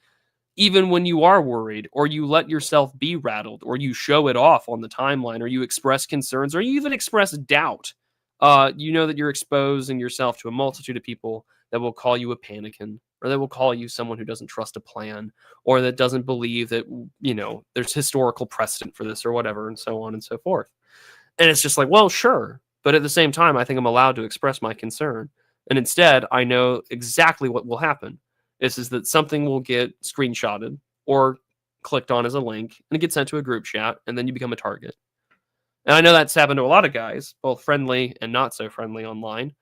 even when you are worried, or you let yourself be rattled, or you show it off on the timeline, or you express concerns, or you even express doubt, you know that you're exposing yourself to a multitude of people that will call you a panican, or that will call you someone who doesn't trust a plan, or that doesn't believe that, there's historical precedent for this or whatever, and so on and so forth. And it's just like, well, sure. But at the same time, I think I'm allowed to express my concern. And instead, I know exactly what will happen. This is that something will get screenshotted or clicked on as a link, and it gets sent to a group chat, and then you become a target. And I know that's happened to a lot of guys, both friendly and not so friendly online.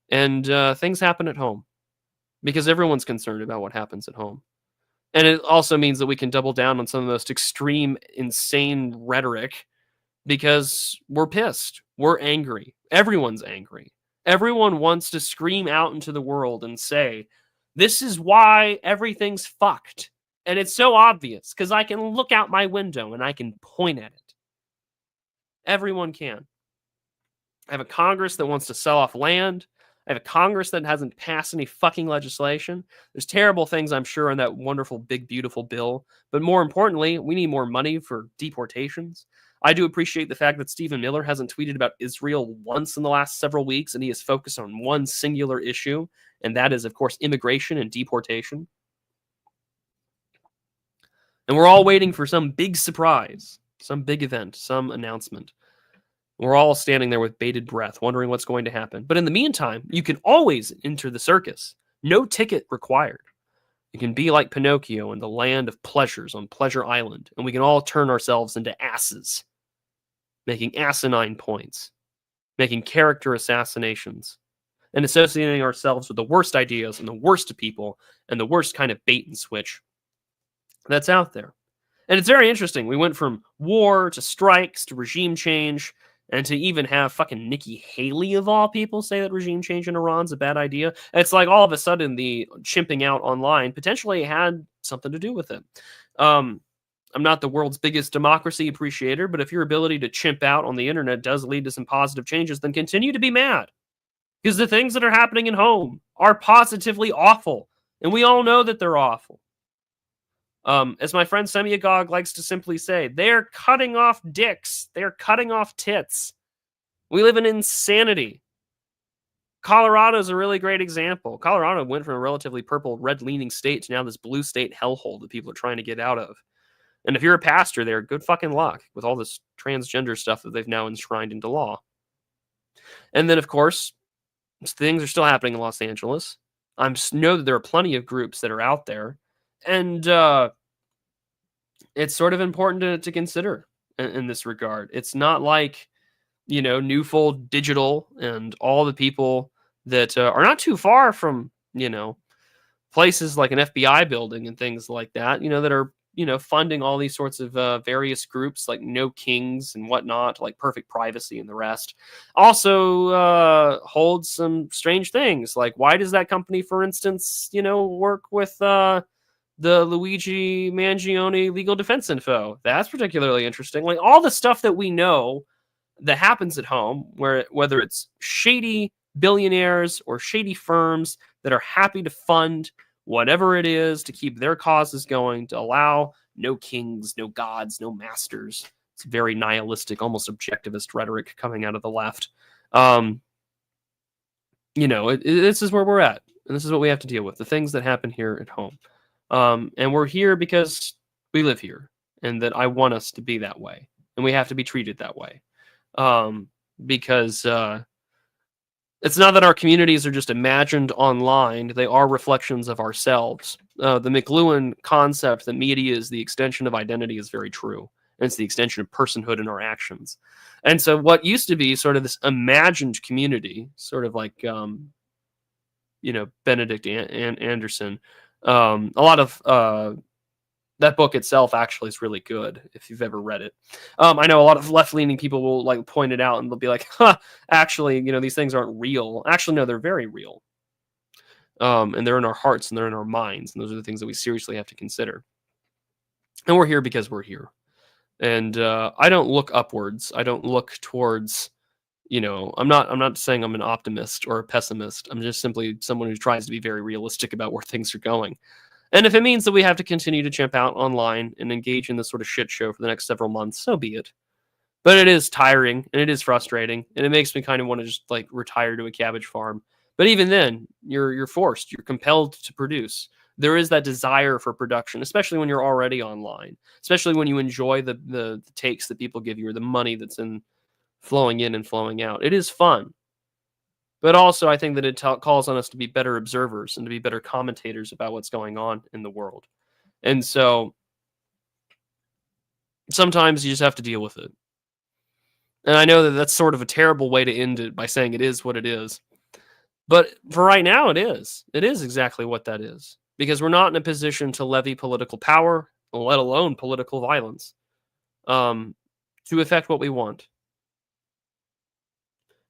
And things happen at home because everyone's concerned about what happens at home. And it also means that we can double down on some of the most extreme, insane rhetoric because we're pissed. We're angry. Everyone's angry. Everyone wants to scream out into the world and say, this is why everything's fucked. And it's so obvious because I can look out my window and I can point at it. Everyone can. I have a Congress that wants to sell off land. I have a Congress that hasn't passed any fucking legislation. There's terrible things, I'm sure, in that wonderful, big, beautiful bill. But more importantly, we need more money for deportations. I do appreciate the fact that Stephen Miller hasn't tweeted about Israel once in the last several weeks, and he is focused on one singular issue, and that is, of course, immigration and deportation. And we're all waiting for some big surprise, some big event, some announcement. We're all standing there with bated breath, wondering what's going to happen. But in the meantime, you can always enter the circus. No ticket required. You can be like Pinocchio in the land of pleasures on Pleasure Island, and we can all turn ourselves into asses, making asinine points, making character assassinations, and associating ourselves with the worst ideas and the worst of people and the worst kind of bait and switch that's out there. And it's very interesting. We went from war to strikes to regime change, and to even have fucking Nikki Haley, of all people, say that regime change in Iran's a bad idea. It's like all of a sudden the chimping out online potentially had something to do with it. I'm not the world's biggest democracy appreciator, but if your ability to chimp out on the internet does lead to some positive changes, then continue to be mad. Because the things that are happening at home are positively awful. And we all know that they're awful. As my friend Semiagog likes to simply say, they're cutting off dicks. They're cutting off tits. We live in insanity. Colorado is a really great example. Colorado went from a relatively purple, red-leaning state to now this blue state hellhole that people are trying to get out of. And if you're a pastor there, good fucking luck with all this transgender stuff that they've now enshrined into law. And then, of course, things are still happening in Los Angeles. I know that there are plenty of groups that are out there. And it's sort of important to consider in this regard. It's not like, Newfold Digital and all the people that are not too far from, places like an FBI building and things like that, that are, funding all these sorts of various groups like No Kings and whatnot, like Perfect Privacy and the rest. Also holds some strange things. Like, why does that company, for instance, work with the Luigi Mangione legal defense info? That's particularly interesting. Like, all the stuff that we know that happens at home, whether it's shady billionaires or shady firms that are happy to fund whatever it is to keep their causes going, to allow no kings, no gods, no masters. It's very nihilistic, almost objectivist rhetoric coming out of the left. This is where we're at. And this is what we have to deal with, the things that happen here at home. And we're here because we live here, and that I want us to be that way, and we have to be treated that way. Because it's not that our communities are just imagined online; they are reflections of ourselves. The McLuhan concept that media is the extension of identity is very true, and it's the extension of personhood in our actions. And so, what used to be sort of this imagined community, sort of like Benedict Anderson. A lot of that book itself actually is really good if you've ever read it. I know a lot of left-leaning people will like point it out and they'll be like, actually, these things aren't real. Actually, no, they're very real. And they're in our hearts and they're in our minds. And those are the things that we seriously have to consider. And we're here because we're here. And I don't look upwards. I don't look towards, I'm not saying I'm an optimist or a pessimist. I'm just simply someone who tries to be very realistic about where things are going. And if it means that we have to continue to chimp out online and engage in this sort of shit show for the next several months, so be it. But it is tiring and it is frustrating, and it makes me kind of want to just like retire to a cabbage farm. But even then, you're forced, you're compelled to produce. There is that desire for production, especially when you're already online, especially when you enjoy the takes that people give you or the money that's flowing in and flowing out. It is fun. But also, I think that it calls on us to be better observers and to be better commentators about what's going on in the world. And so, sometimes you just have to deal with it. And I know that that's sort of a terrible way to end it by saying it is what it is. But for right now, it is. It is exactly what that is. Because we're not in a position to levy political power, let alone political violence, to affect what we want.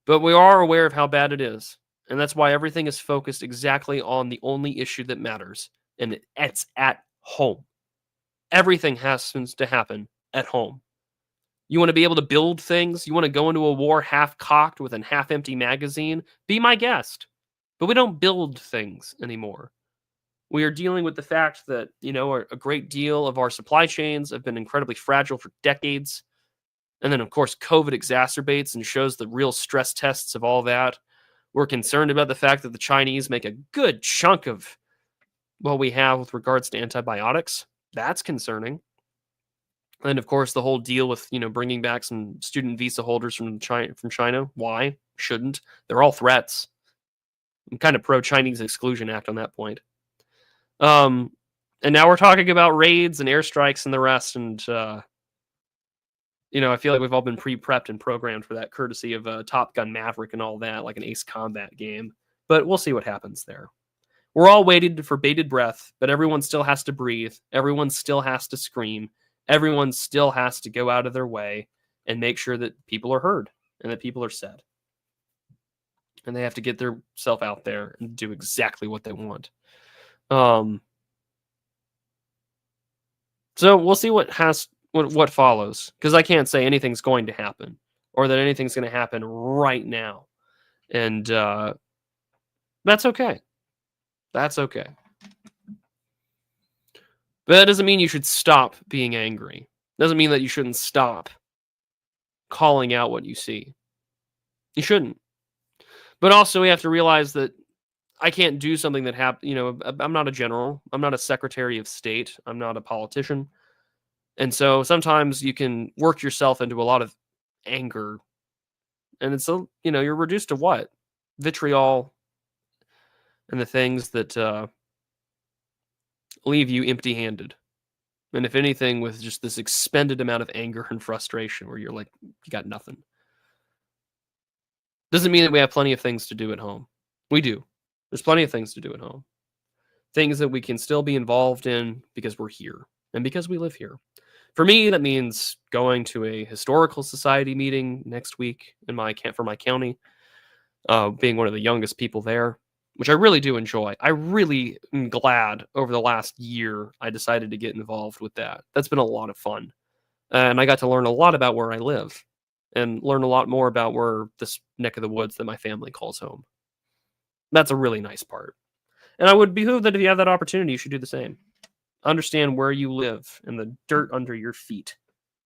But we are aware of how bad it is. And that's why everything is focused exactly on the only issue that matters. And it's at home. Everything has to happen at home. You want to be able to build things? You want to go into a war half-cocked with a half-empty magazine? Be my guest. But we don't build things anymore. We are dealing with the fact that, a great deal of our supply chains have been incredibly fragile for decades. And then, of course, COVID exacerbates and shows the real stress tests of all that. We're concerned about the fact that the Chinese make a good chunk of what we have with regards to antibiotics. That's concerning. And of course, the whole deal with bringing back some student visa holders from China. Why shouldn't? They're all threats. I'm kind of pro Chinese Exclusion Act on that point. And now we're talking about raids and airstrikes and the rest. And I feel like we've all been pre-prepped and programmed for that, courtesy of Top Gun Maverick and all that, like an Ace Combat game. But we'll see what happens there. We're all waiting for bated breath, but everyone still has to breathe. Everyone still has to scream. Everyone still has to go out of their way and make sure that people are heard and that people are said. And they have to get themselves out there and do exactly what they want. So we'll see what follows, because I can't say anything's going to happen or that anything's going to happen right now. And that's okay. That's okay. But that doesn't mean you should stop being angry. Doesn't mean that you shouldn't stop calling out what you see. You shouldn't. But also we have to realize that I can't do something that happened. I'm not a general. I'm not a secretary of state. I'm not a politician. And so sometimes you can work yourself into a lot of anger. And it's, you're reduced to what? Vitriol and the things that leave you empty-handed. And if anything, with just this expended amount of anger and frustration where you're like, you got nothing. Doesn't mean that we have plenty of things to do at home. We do. There's plenty of things to do at home. Things that we can still be involved in because we're here and because we live here. For me, that means going to a historical society meeting next week for my county, being one of the youngest people there, which I really do enjoy. I really am glad over the last year I decided to get involved with that. That's been a lot of fun. And I got to learn a lot about where I live and learn a lot more about where this neck of the woods that my family calls home. That's a really nice part. And I would behoove that if you have that opportunity, you should do the same. Understand where you live and the dirt under your feet,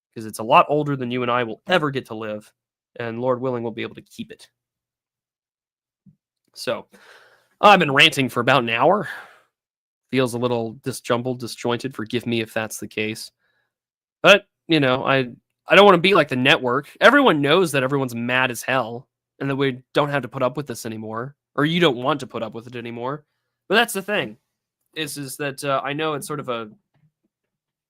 because it's a lot older than you and I will ever get to live, and Lord willing, we'll be able to keep it. So, I've been ranting for about an hour. Feels a little disjointed. Forgive me if that's the case. But, I don't want to be like the network. Everyone knows that everyone's mad as hell and that we don't have to put up with this anymore, or you don't want to put up with it anymore. But that's the thing. Is that I know it's I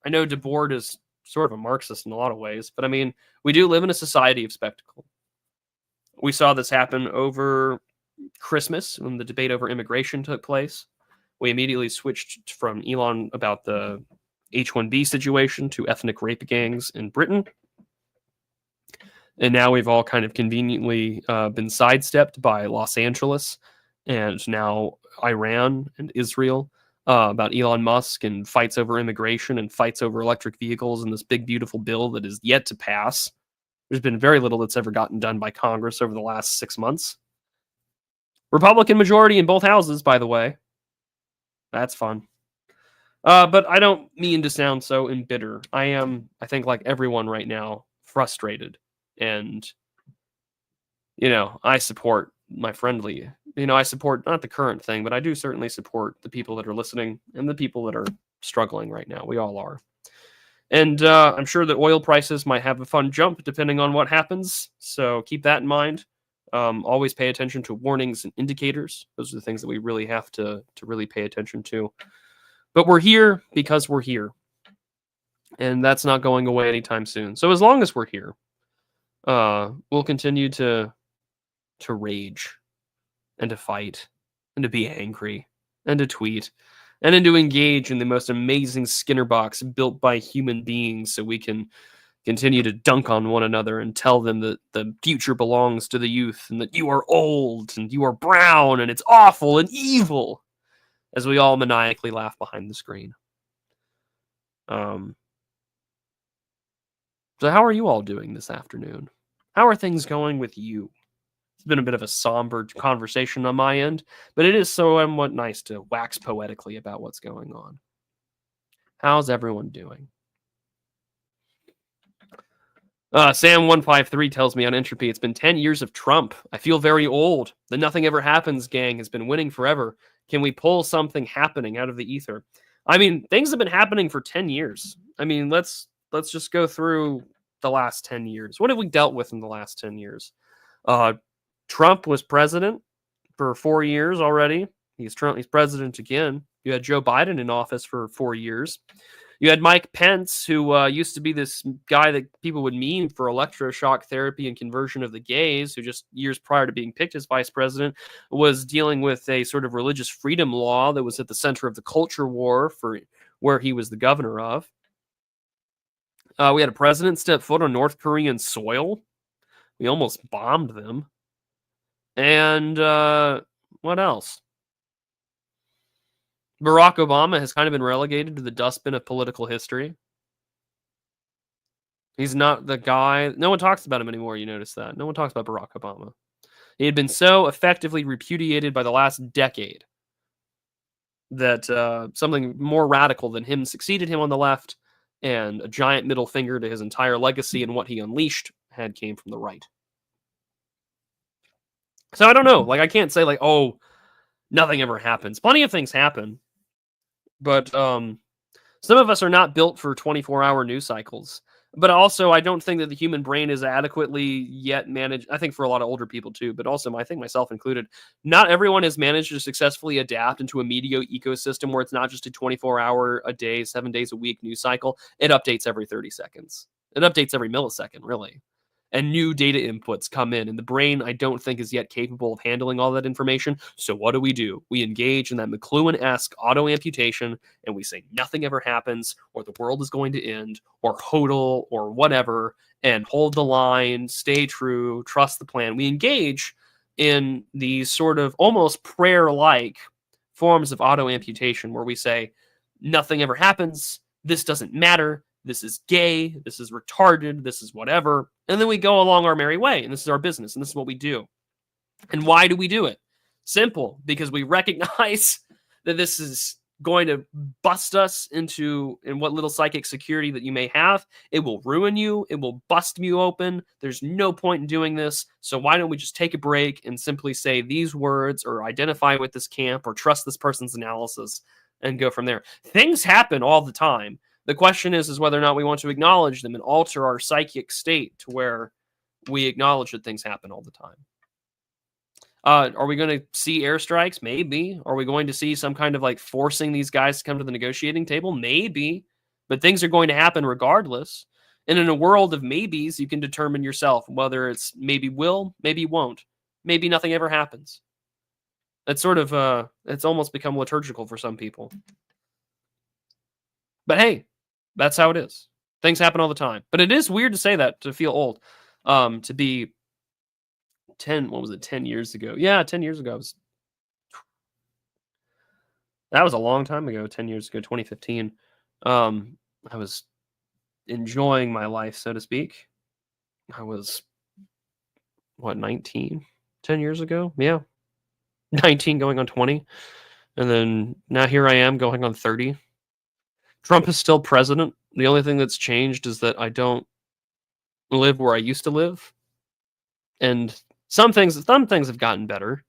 know DeBoard is sort of a Marxist in a lot of ways, but I mean, we do live in a society of spectacle. We saw this happen over Christmas when the debate over immigration took place. We immediately switched from Elon about the H-1B situation to ethnic rape gangs in Britain. And now we've all kind of conveniently been sidestepped by Los Angeles and now Iran and Israel. About Elon Musk and fights over immigration and fights over electric vehicles and this big, beautiful bill that is yet to pass. There's been very little that's ever gotten done by Congress over the last 6 months. Republican majority in both houses, by the way. That's fun. But I don't mean to sound so embittered. I am, I think, like everyone right now, frustrated. And, I support my friendly. I support not the current thing, but I do certainly support the people that are listening and the people that are struggling right now. We all are. And I'm sure that oil prices might have a fun jump depending on what happens. So keep that in mind. Always pay attention to warnings and indicators. Those are the things that we really have to really pay attention to. But we're here because we're here. And that's not going away anytime soon. So as long as we're here, we'll continue to rage and to fight and to be angry and to tweet and then to engage in the most amazing Skinner box built by human beings so we can continue to dunk on one another and tell them that the future belongs to the youth and that you are old and you are brown and it's awful and evil, as we all maniacally laugh behind the screen. So how are you all doing this afternoon? How are things going with you? It's been a bit of a somber conversation on my end, but it is somewhat nice to wax poetically about what's going on. How's everyone doing? Sam153 tells me on Entropy, it's been 10 years of Trump. I feel very old. The Nothing Ever Happens gang has been winning forever. Can we pull something happening out of the ether? I mean, things have been happening for 10 years. I mean, let's just go through the last 10 years. What have we dealt with in the last 10 years? Trump was president for 4 years already. He's president again. You had Joe Biden in office for 4 years. You had Mike Pence, who used to be this guy that people would meme for electroshock therapy and conversion of the gays, who just years prior to being picked as vice president was dealing with a sort of religious freedom law that was at the center of the culture war for where he was the governor of. We had a president step foot on North Korean soil. We almost bombed them. And what else? Barack Obama has kind of been relegated to the dustbin of political history. He's not the guy. No one talks about him anymore. You notice that. No one talks about Barack Obama. He had been so effectively repudiated by the last decade that something more radical than him succeeded him on the left, and a giant middle finger to his entire legacy and what he unleashed came from the right. So I don't know. Like, I can't say like, oh, nothing ever happens. Plenty of things happen. But some of us are not built for 24-hour news cycles. But also, I don't think that the human brain is adequately yet managed. I think for a lot of older people too, but also I think myself included, not everyone has managed to successfully adapt into a media ecosystem where it's not just a 24-hour a day, 7 days a week news cycle. It updates every 30 seconds. It updates every millisecond, really. And new data inputs come in, and the brain, I don't think, is yet capable of handling all that information. So what do? We engage in that McLuhan-esque auto-amputation, and we say nothing ever happens, or the world is going to end, or hodl, or whatever, and hold the line, stay true, trust the plan. We engage in these sort of almost prayer-like forms of auto-amputation where we say, nothing ever happens, this doesn't matter, this is gay, this is retarded, this is whatever. And then we go along our merry way, and this is our business, and this is what we do. And why do we do it? Simple, because we recognize that this is going to bust us in what little psychic security that you may have. It will ruin you. It will bust you open. There's no point in doing this. So why don't we just take a break and simply say these words or identify with this camp or trust this person's analysis and go from there. Things happen all the time. The question is whether or not we want to acknowledge them and alter our psychic state to where we acknowledge that things happen all the time. Are we going to see airstrikes? Maybe. Are we going to see some kind of like forcing these guys to come to the negotiating table? Maybe. But things are going to happen regardless. And in a world of maybes, you can determine yourself whether it's maybe will, maybe won't. Maybe nothing ever happens. It's sort of, it's almost become liturgical for some people. But hey, that's how it is. Things happen all the time. But it is weird to say that, to feel old. To be 10 years ago? Yeah, 10 years ago. That was a long time ago, 10 years ago, 2015. I was enjoying my life, so to speak. I was, 19? 10 years ago? Yeah. 19 going on 20. And then now here I am going on 30. Trump is still president. The only thing that's changed is that I don't live where I used to live. And some things have gotten better.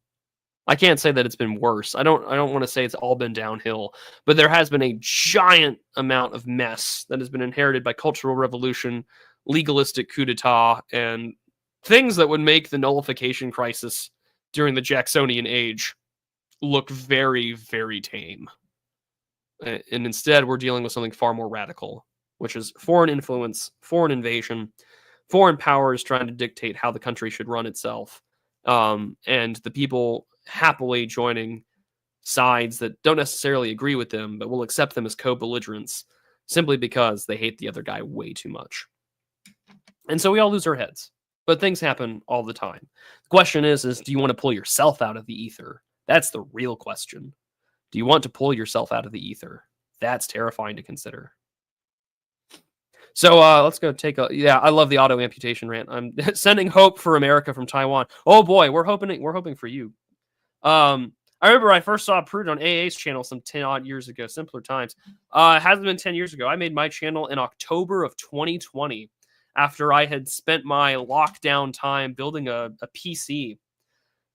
I can't say that it's been worse. I don't want to say it's all been downhill, but there has been a giant amount of mess that has been inherited by cultural revolution, legalistic coup d'etat, and things that would make the nullification crisis during the Jacksonian age look very, very tame. And instead, we're dealing with something far more radical, which is foreign influence, foreign invasion, foreign powers trying to dictate how the country should run itself, and the people happily joining sides that don't necessarily agree with them, but will accept them as co-belligerents simply because they hate the other guy way too much. And so we all lose our heads. But things happen all the time. The question is do you want to pull yourself out of the ether? That's the real question. Do you want to pull yourself out of the ether? That's terrifying to consider. So let's go take a. Yeah, I love the auto amputation rant. I'm sending hope for America from Taiwan. Oh boy, we're hoping for you. I remember I first saw Prude on AA's channel some 10 odd years ago, simpler times. It hasn't been 10 years ago. I made my channel in October of 2020 after I had spent my lockdown time building a PC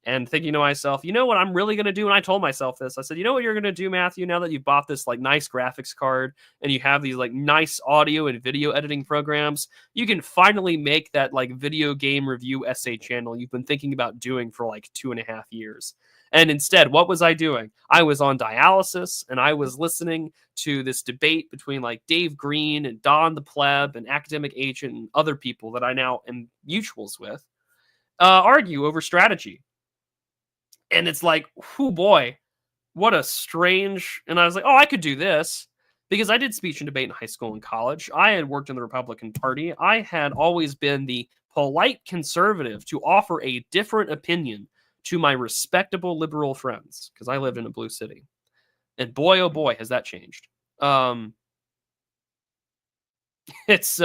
and thinking to myself, you know what I'm really going to do? And I told myself this. I said, you know what you're going to do, Matthew, now that you've bought this like nice graphics card and you have these like nice audio and video editing programs, you can finally make that like video game review essay channel you've been thinking about doing for like 2.5 years. And instead, what was I doing? I was on dialysis and I was listening to this debate between like Dave Green and Don the Pleb and Academic Agent and other people that I now am mutuals with argue over strategy. And it's like, oh boy, what a strange. And I was like, oh, I could do this because I did speech and debate in high school and college. I had worked in the Republican Party. I had always been the polite conservative to offer a different opinion to my respectable liberal friends because I lived in a blue city. And boy, oh boy, has that changed. It's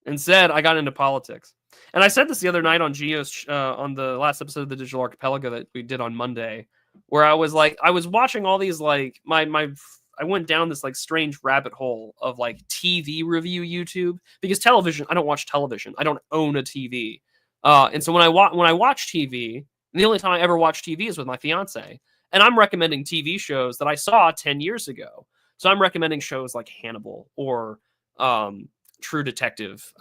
instead, I got into politics. And I said this the other night on Geo's on the last episode of the Digital Archipelago that we did on Monday, where I was watching all these like I went down this like strange rabbit hole of like TV review YouTube because television, I don't watch television. I don't own a TV. And so when I watch TV, the only time I ever watch TV is with my fiance, and I'm recommending TV shows that I saw 10 years ago. So I'm recommending shows like Hannibal or True Detective.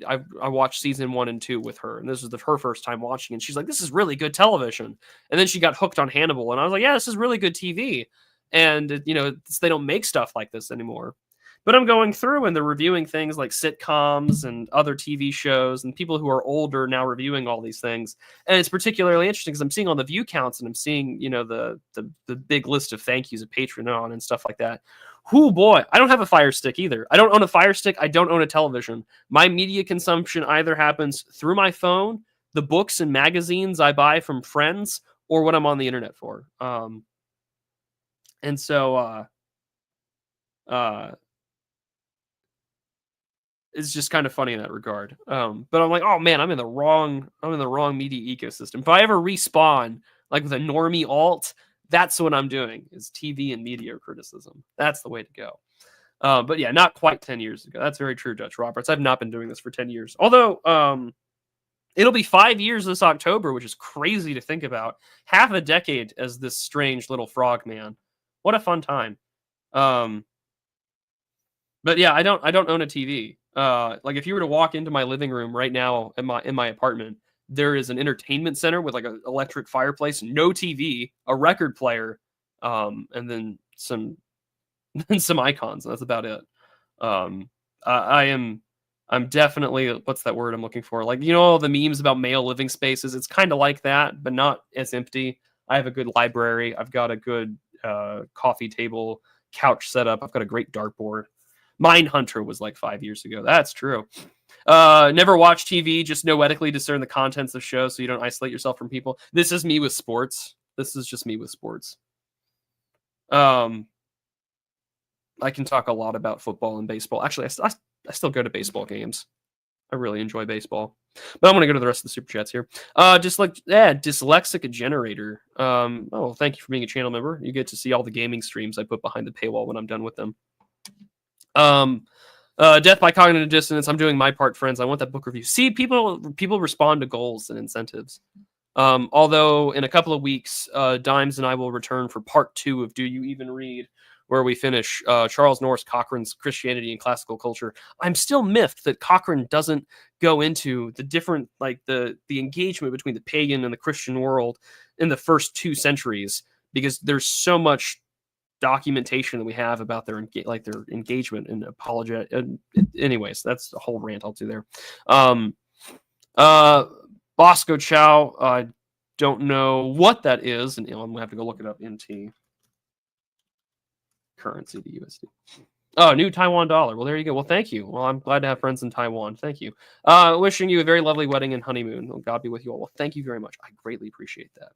I watched season 1 and 2 with her, and this was her first time watching, and she's like, "This is really good television." And then she got hooked on Hannibal, and I was like, "Yeah, this is really good TV." And they don't make stuff like this anymore. But I'm going through and they're reviewing things like sitcoms and other TV shows, and people who are older now reviewing all these things. And it's particularly interesting because I'm seeing all the view counts and I'm seeing, the big list of thank yous at Patreon and stuff like that. Oh boy, I don't have a Fire Stick either. I don't own a Fire Stick. I don't own a television. My media consumption either happens through my phone, the books and magazines I buy from friends, or what I'm on the internet for. And so it's just kind of funny in that regard. But I'm like, oh man, I'm in the wrong media ecosystem. If I ever respawn like with a normie alt, that's what I'm doing is TV and media criticism. That's the way to go. But yeah, not quite 10 years ago. That's very true, Dutch Roberts. I've not been doing this for 10 years. Although it'll be 5 years this October, which is crazy to think about. Half a decade as this strange little frog man. What a fun time. But yeah, I don't own a TV. Like if you were to walk into my living room right now in my apartment, there is an entertainment center with like an electric fireplace, no TV, a record player, and then some icons. That's about it. I'm definitely, what's that word I'm looking for? Like, all the memes about male living spaces. It's kind of like that, but not as empty. I have a good library. I've got a good coffee table, couch setup. I've got a great dartboard. Mindhunter was like 5 years ago. That's true. Never watch TV. Just noetically discern the contents of shows so you don't isolate yourself from people. This is me with sports. This is just me with sports. I can talk a lot about football and baseball. Actually, I still go to baseball games. I really enjoy baseball. But I'm going to go to the rest of the super chats here. Dyslexic Generator. Oh, thank you for being a channel member. You get to see all the gaming streams I put behind the paywall when I'm done with them. Death by Cognitive Dissonance. I'm doing my part, friends. I want that book review. See, people respond to goals and incentives. Although in a couple of weeks, Dimes and I will return for part 2 of Do You Even Read, where we finish Charles Norris Cochrane's Christianity and Classical Culture. I'm still miffed that Cochrane doesn't go into the different, like the engagement between the pagan and the Christian world in the first 2 centuries, because there's so much documentation that we have about their engagement and apologetic. Anyways, that's a whole rant I'll do there. Bosco Chow, I don't know what that is, and I'm gonna have to go look it up. NT currency, the USD. Oh, new Taiwan dollar. Well, there you go. Well, thank you. Well, I'm glad to have friends in Taiwan. Thank you. Wishing you a very lovely wedding and honeymoon. Oh, God be with you all. Well, thank you very much. I greatly appreciate that.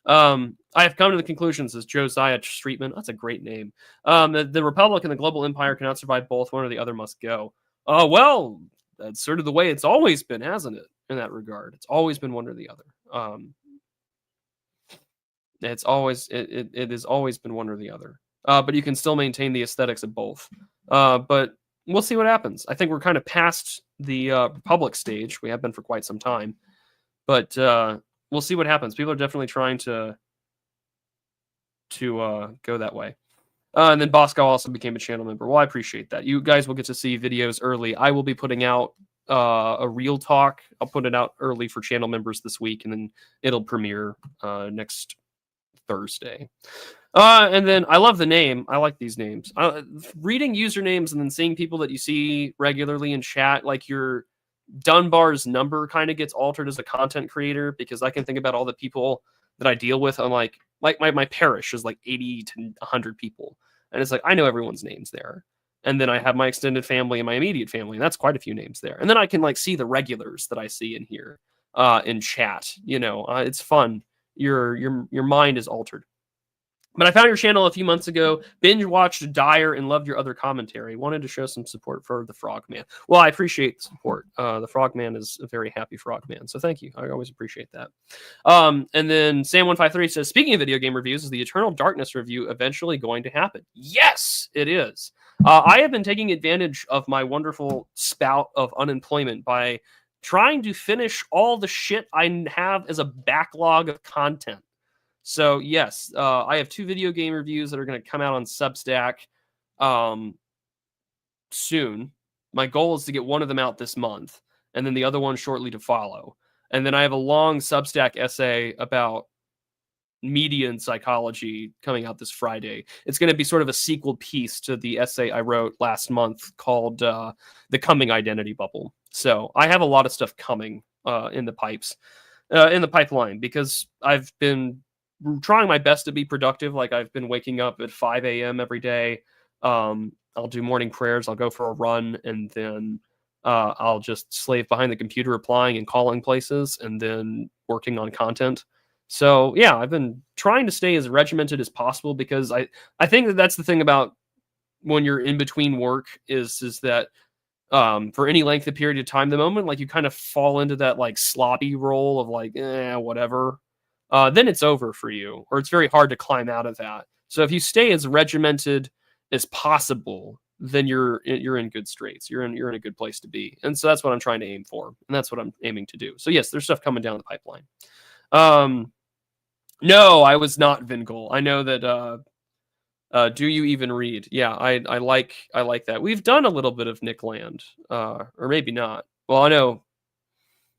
I have come to the conclusion, says Josiah Streetman. That's a great name. The Republic and the global empire cannot survive both. One or the other must go. Well, that's sort of the way it's always been, hasn't it? In that regard, it's always been one or the other. It has always been one or the other. But you can still maintain the aesthetics of both. But we'll see what happens. I think we're kind of past the Republic stage. We have been for quite some time. But we'll see what happens. People are definitely trying to go that way. And then Bosco also became a channel member. Well, I appreciate that. You guys will get to see videos early. I will be putting out a real talk. I'll put it out early for channel members this week, and then it'll premiere next Thursday. And then I love the name. I like these names. Reading usernames and then seeing people that you see regularly in chat, like your Dunbar's number kind of gets altered as a content creator, because I can think about all the people that I deal with. I'm like my parish is like 80 to 100 people. And it's like, I know everyone's names there. And then I have my extended family and my immediate family. And that's quite a few names there. And then I can like see the regulars that I see in here in chat. It's fun. Your mind is altered. But I found your channel a few months ago, binge watched Dire, and loved your other commentary. Wanted to show some support for the Frogman. Well, I appreciate the support. The Frogman is a very happy Frogman, so thank you. I always appreciate that. And then Sam153 says, speaking of video game reviews, is the Eternal Darkness review eventually going to happen? Yes, it is. I have been taking advantage of my wonderful spout of unemployment by trying to finish all the shit I have as a backlog of content. So yes, I have 2 video game reviews that are going to come out on Substack soon. My goal is to get one of them out this month, and then the other one shortly to follow. And then I have a long Substack essay about media and psychology coming out this Friday. It's going to be sort of a sequel piece to the essay I wrote last month called The Coming Identity Bubble. So I have a lot of stuff coming in the pipeline, because I've been trying my best to be productive. Like, I've been waking up at 5 a.m. every day. I'll do morning prayers. I'll go for a run, and then I'll just slave behind the computer, applying and calling places, and then working on content. So yeah, I've been trying to stay as regimented as possible, because I think that's the thing about when you're in between work is that for any length of period of time, the moment like you kind of fall into that like sloppy role of like, whatever, then it's over for you, or it's very hard to climb out of that. So if you stay as regimented as possible, then you're in good straits. You're in a good place to be. And so that's what I'm trying to aim for, and that's what I'm aiming to do. So yes, there's stuff coming down the pipeline. No, I was not Vingol. I know that do you even read? Yeah, I like that. We've done a little bit of Nick Land, or maybe not. Well, I know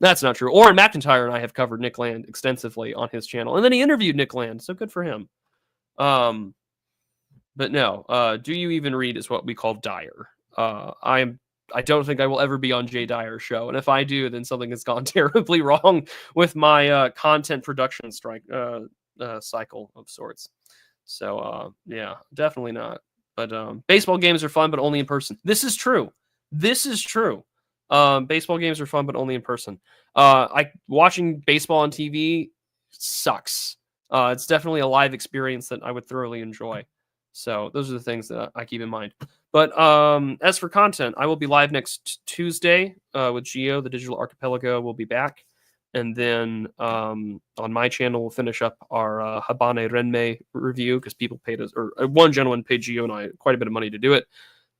that's not true. Oren McIntyre and I have covered Nick Land extensively on his channel, and then he interviewed Nick Land, so good for him. But no, do you even read is what we call Dire. I don't think I will ever be on Jay Dyer's show, and if I do, then something has gone terribly wrong with my content production cycle of sorts. So yeah, definitely not. But baseball games are fun, but only in person. This is true. Baseball games are fun, but only in person. Watching baseball on TV sucks. It's definitely a live experience that I would thoroughly enjoy. So those are the things that I keep in mind. But as for content, I will be live next Tuesday with Geo. The Digital Archipelago will be back. And then on my channel, we'll finish up our Habane Renmei review, because people paid us, or one gentleman paid Geo and I quite a bit of money to do it.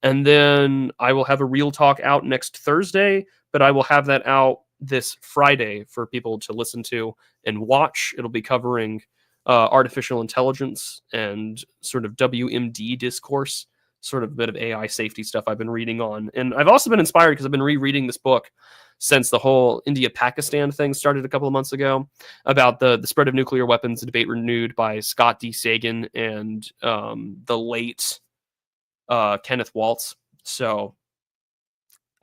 And then I will have a real talk out next Thursday, but I will have that out this Friday for people to listen to and watch. It'll be covering artificial intelligence and sort of WMD discourse, sort of a bit of AI safety stuff I've been reading on. And I've also been inspired because I've been rereading this book since the whole India-Pakistan thing started a couple of months ago, about the spread of nuclear weapons, a debate renewed by Scott D. Sagan and the late Kenneth Waltz. So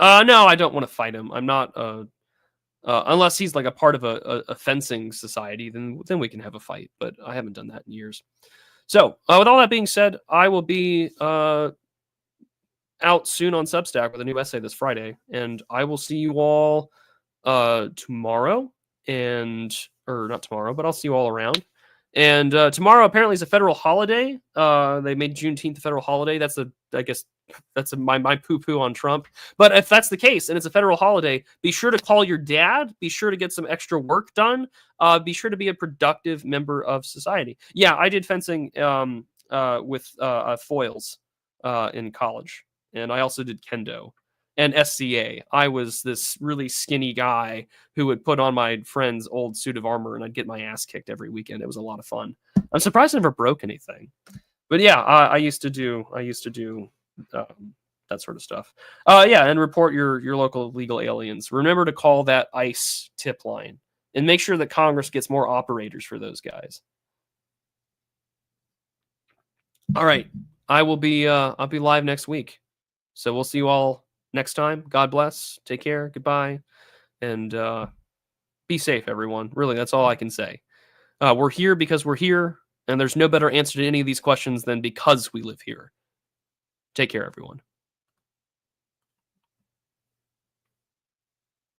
no, I don't want to fight him. I'm not unless he's like a part of a fencing society, then we can have a fight, but I haven't done that in years. So with all that being said, I will be out soon on Substack with a new essay this Friday, and I will see you all tomorrow, or not tomorrow, but I'll see you all around. And tomorrow apparently is a federal holiday. They made Juneteenth a federal holiday. I guess that's my poo-poo on Trump. But if that's the case and it's a federal holiday, be sure to call your dad. Be sure to get some extra work done. Be sure to be a productive member of society. Yeah, I did fencing with foils in college, and I also did kendo and SCA. I was this really skinny guy who would put on my friend's old suit of armor, and I'd get my ass kicked every weekend. It was a lot of fun. I'm surprised I never broke anything. But yeah, I used to do that sort of stuff. Yeah, and report your local illegal aliens. Remember to call that ICE tip line, and make sure that Congress gets more operators for those guys. All right, I'll be live next week, so we'll see you all next time. God bless. Take care. Goodbye. And be safe, everyone. Really, that's all I can say. We're here because we're here, and there's no better answer to any of these questions than because we live here. Take care, everyone.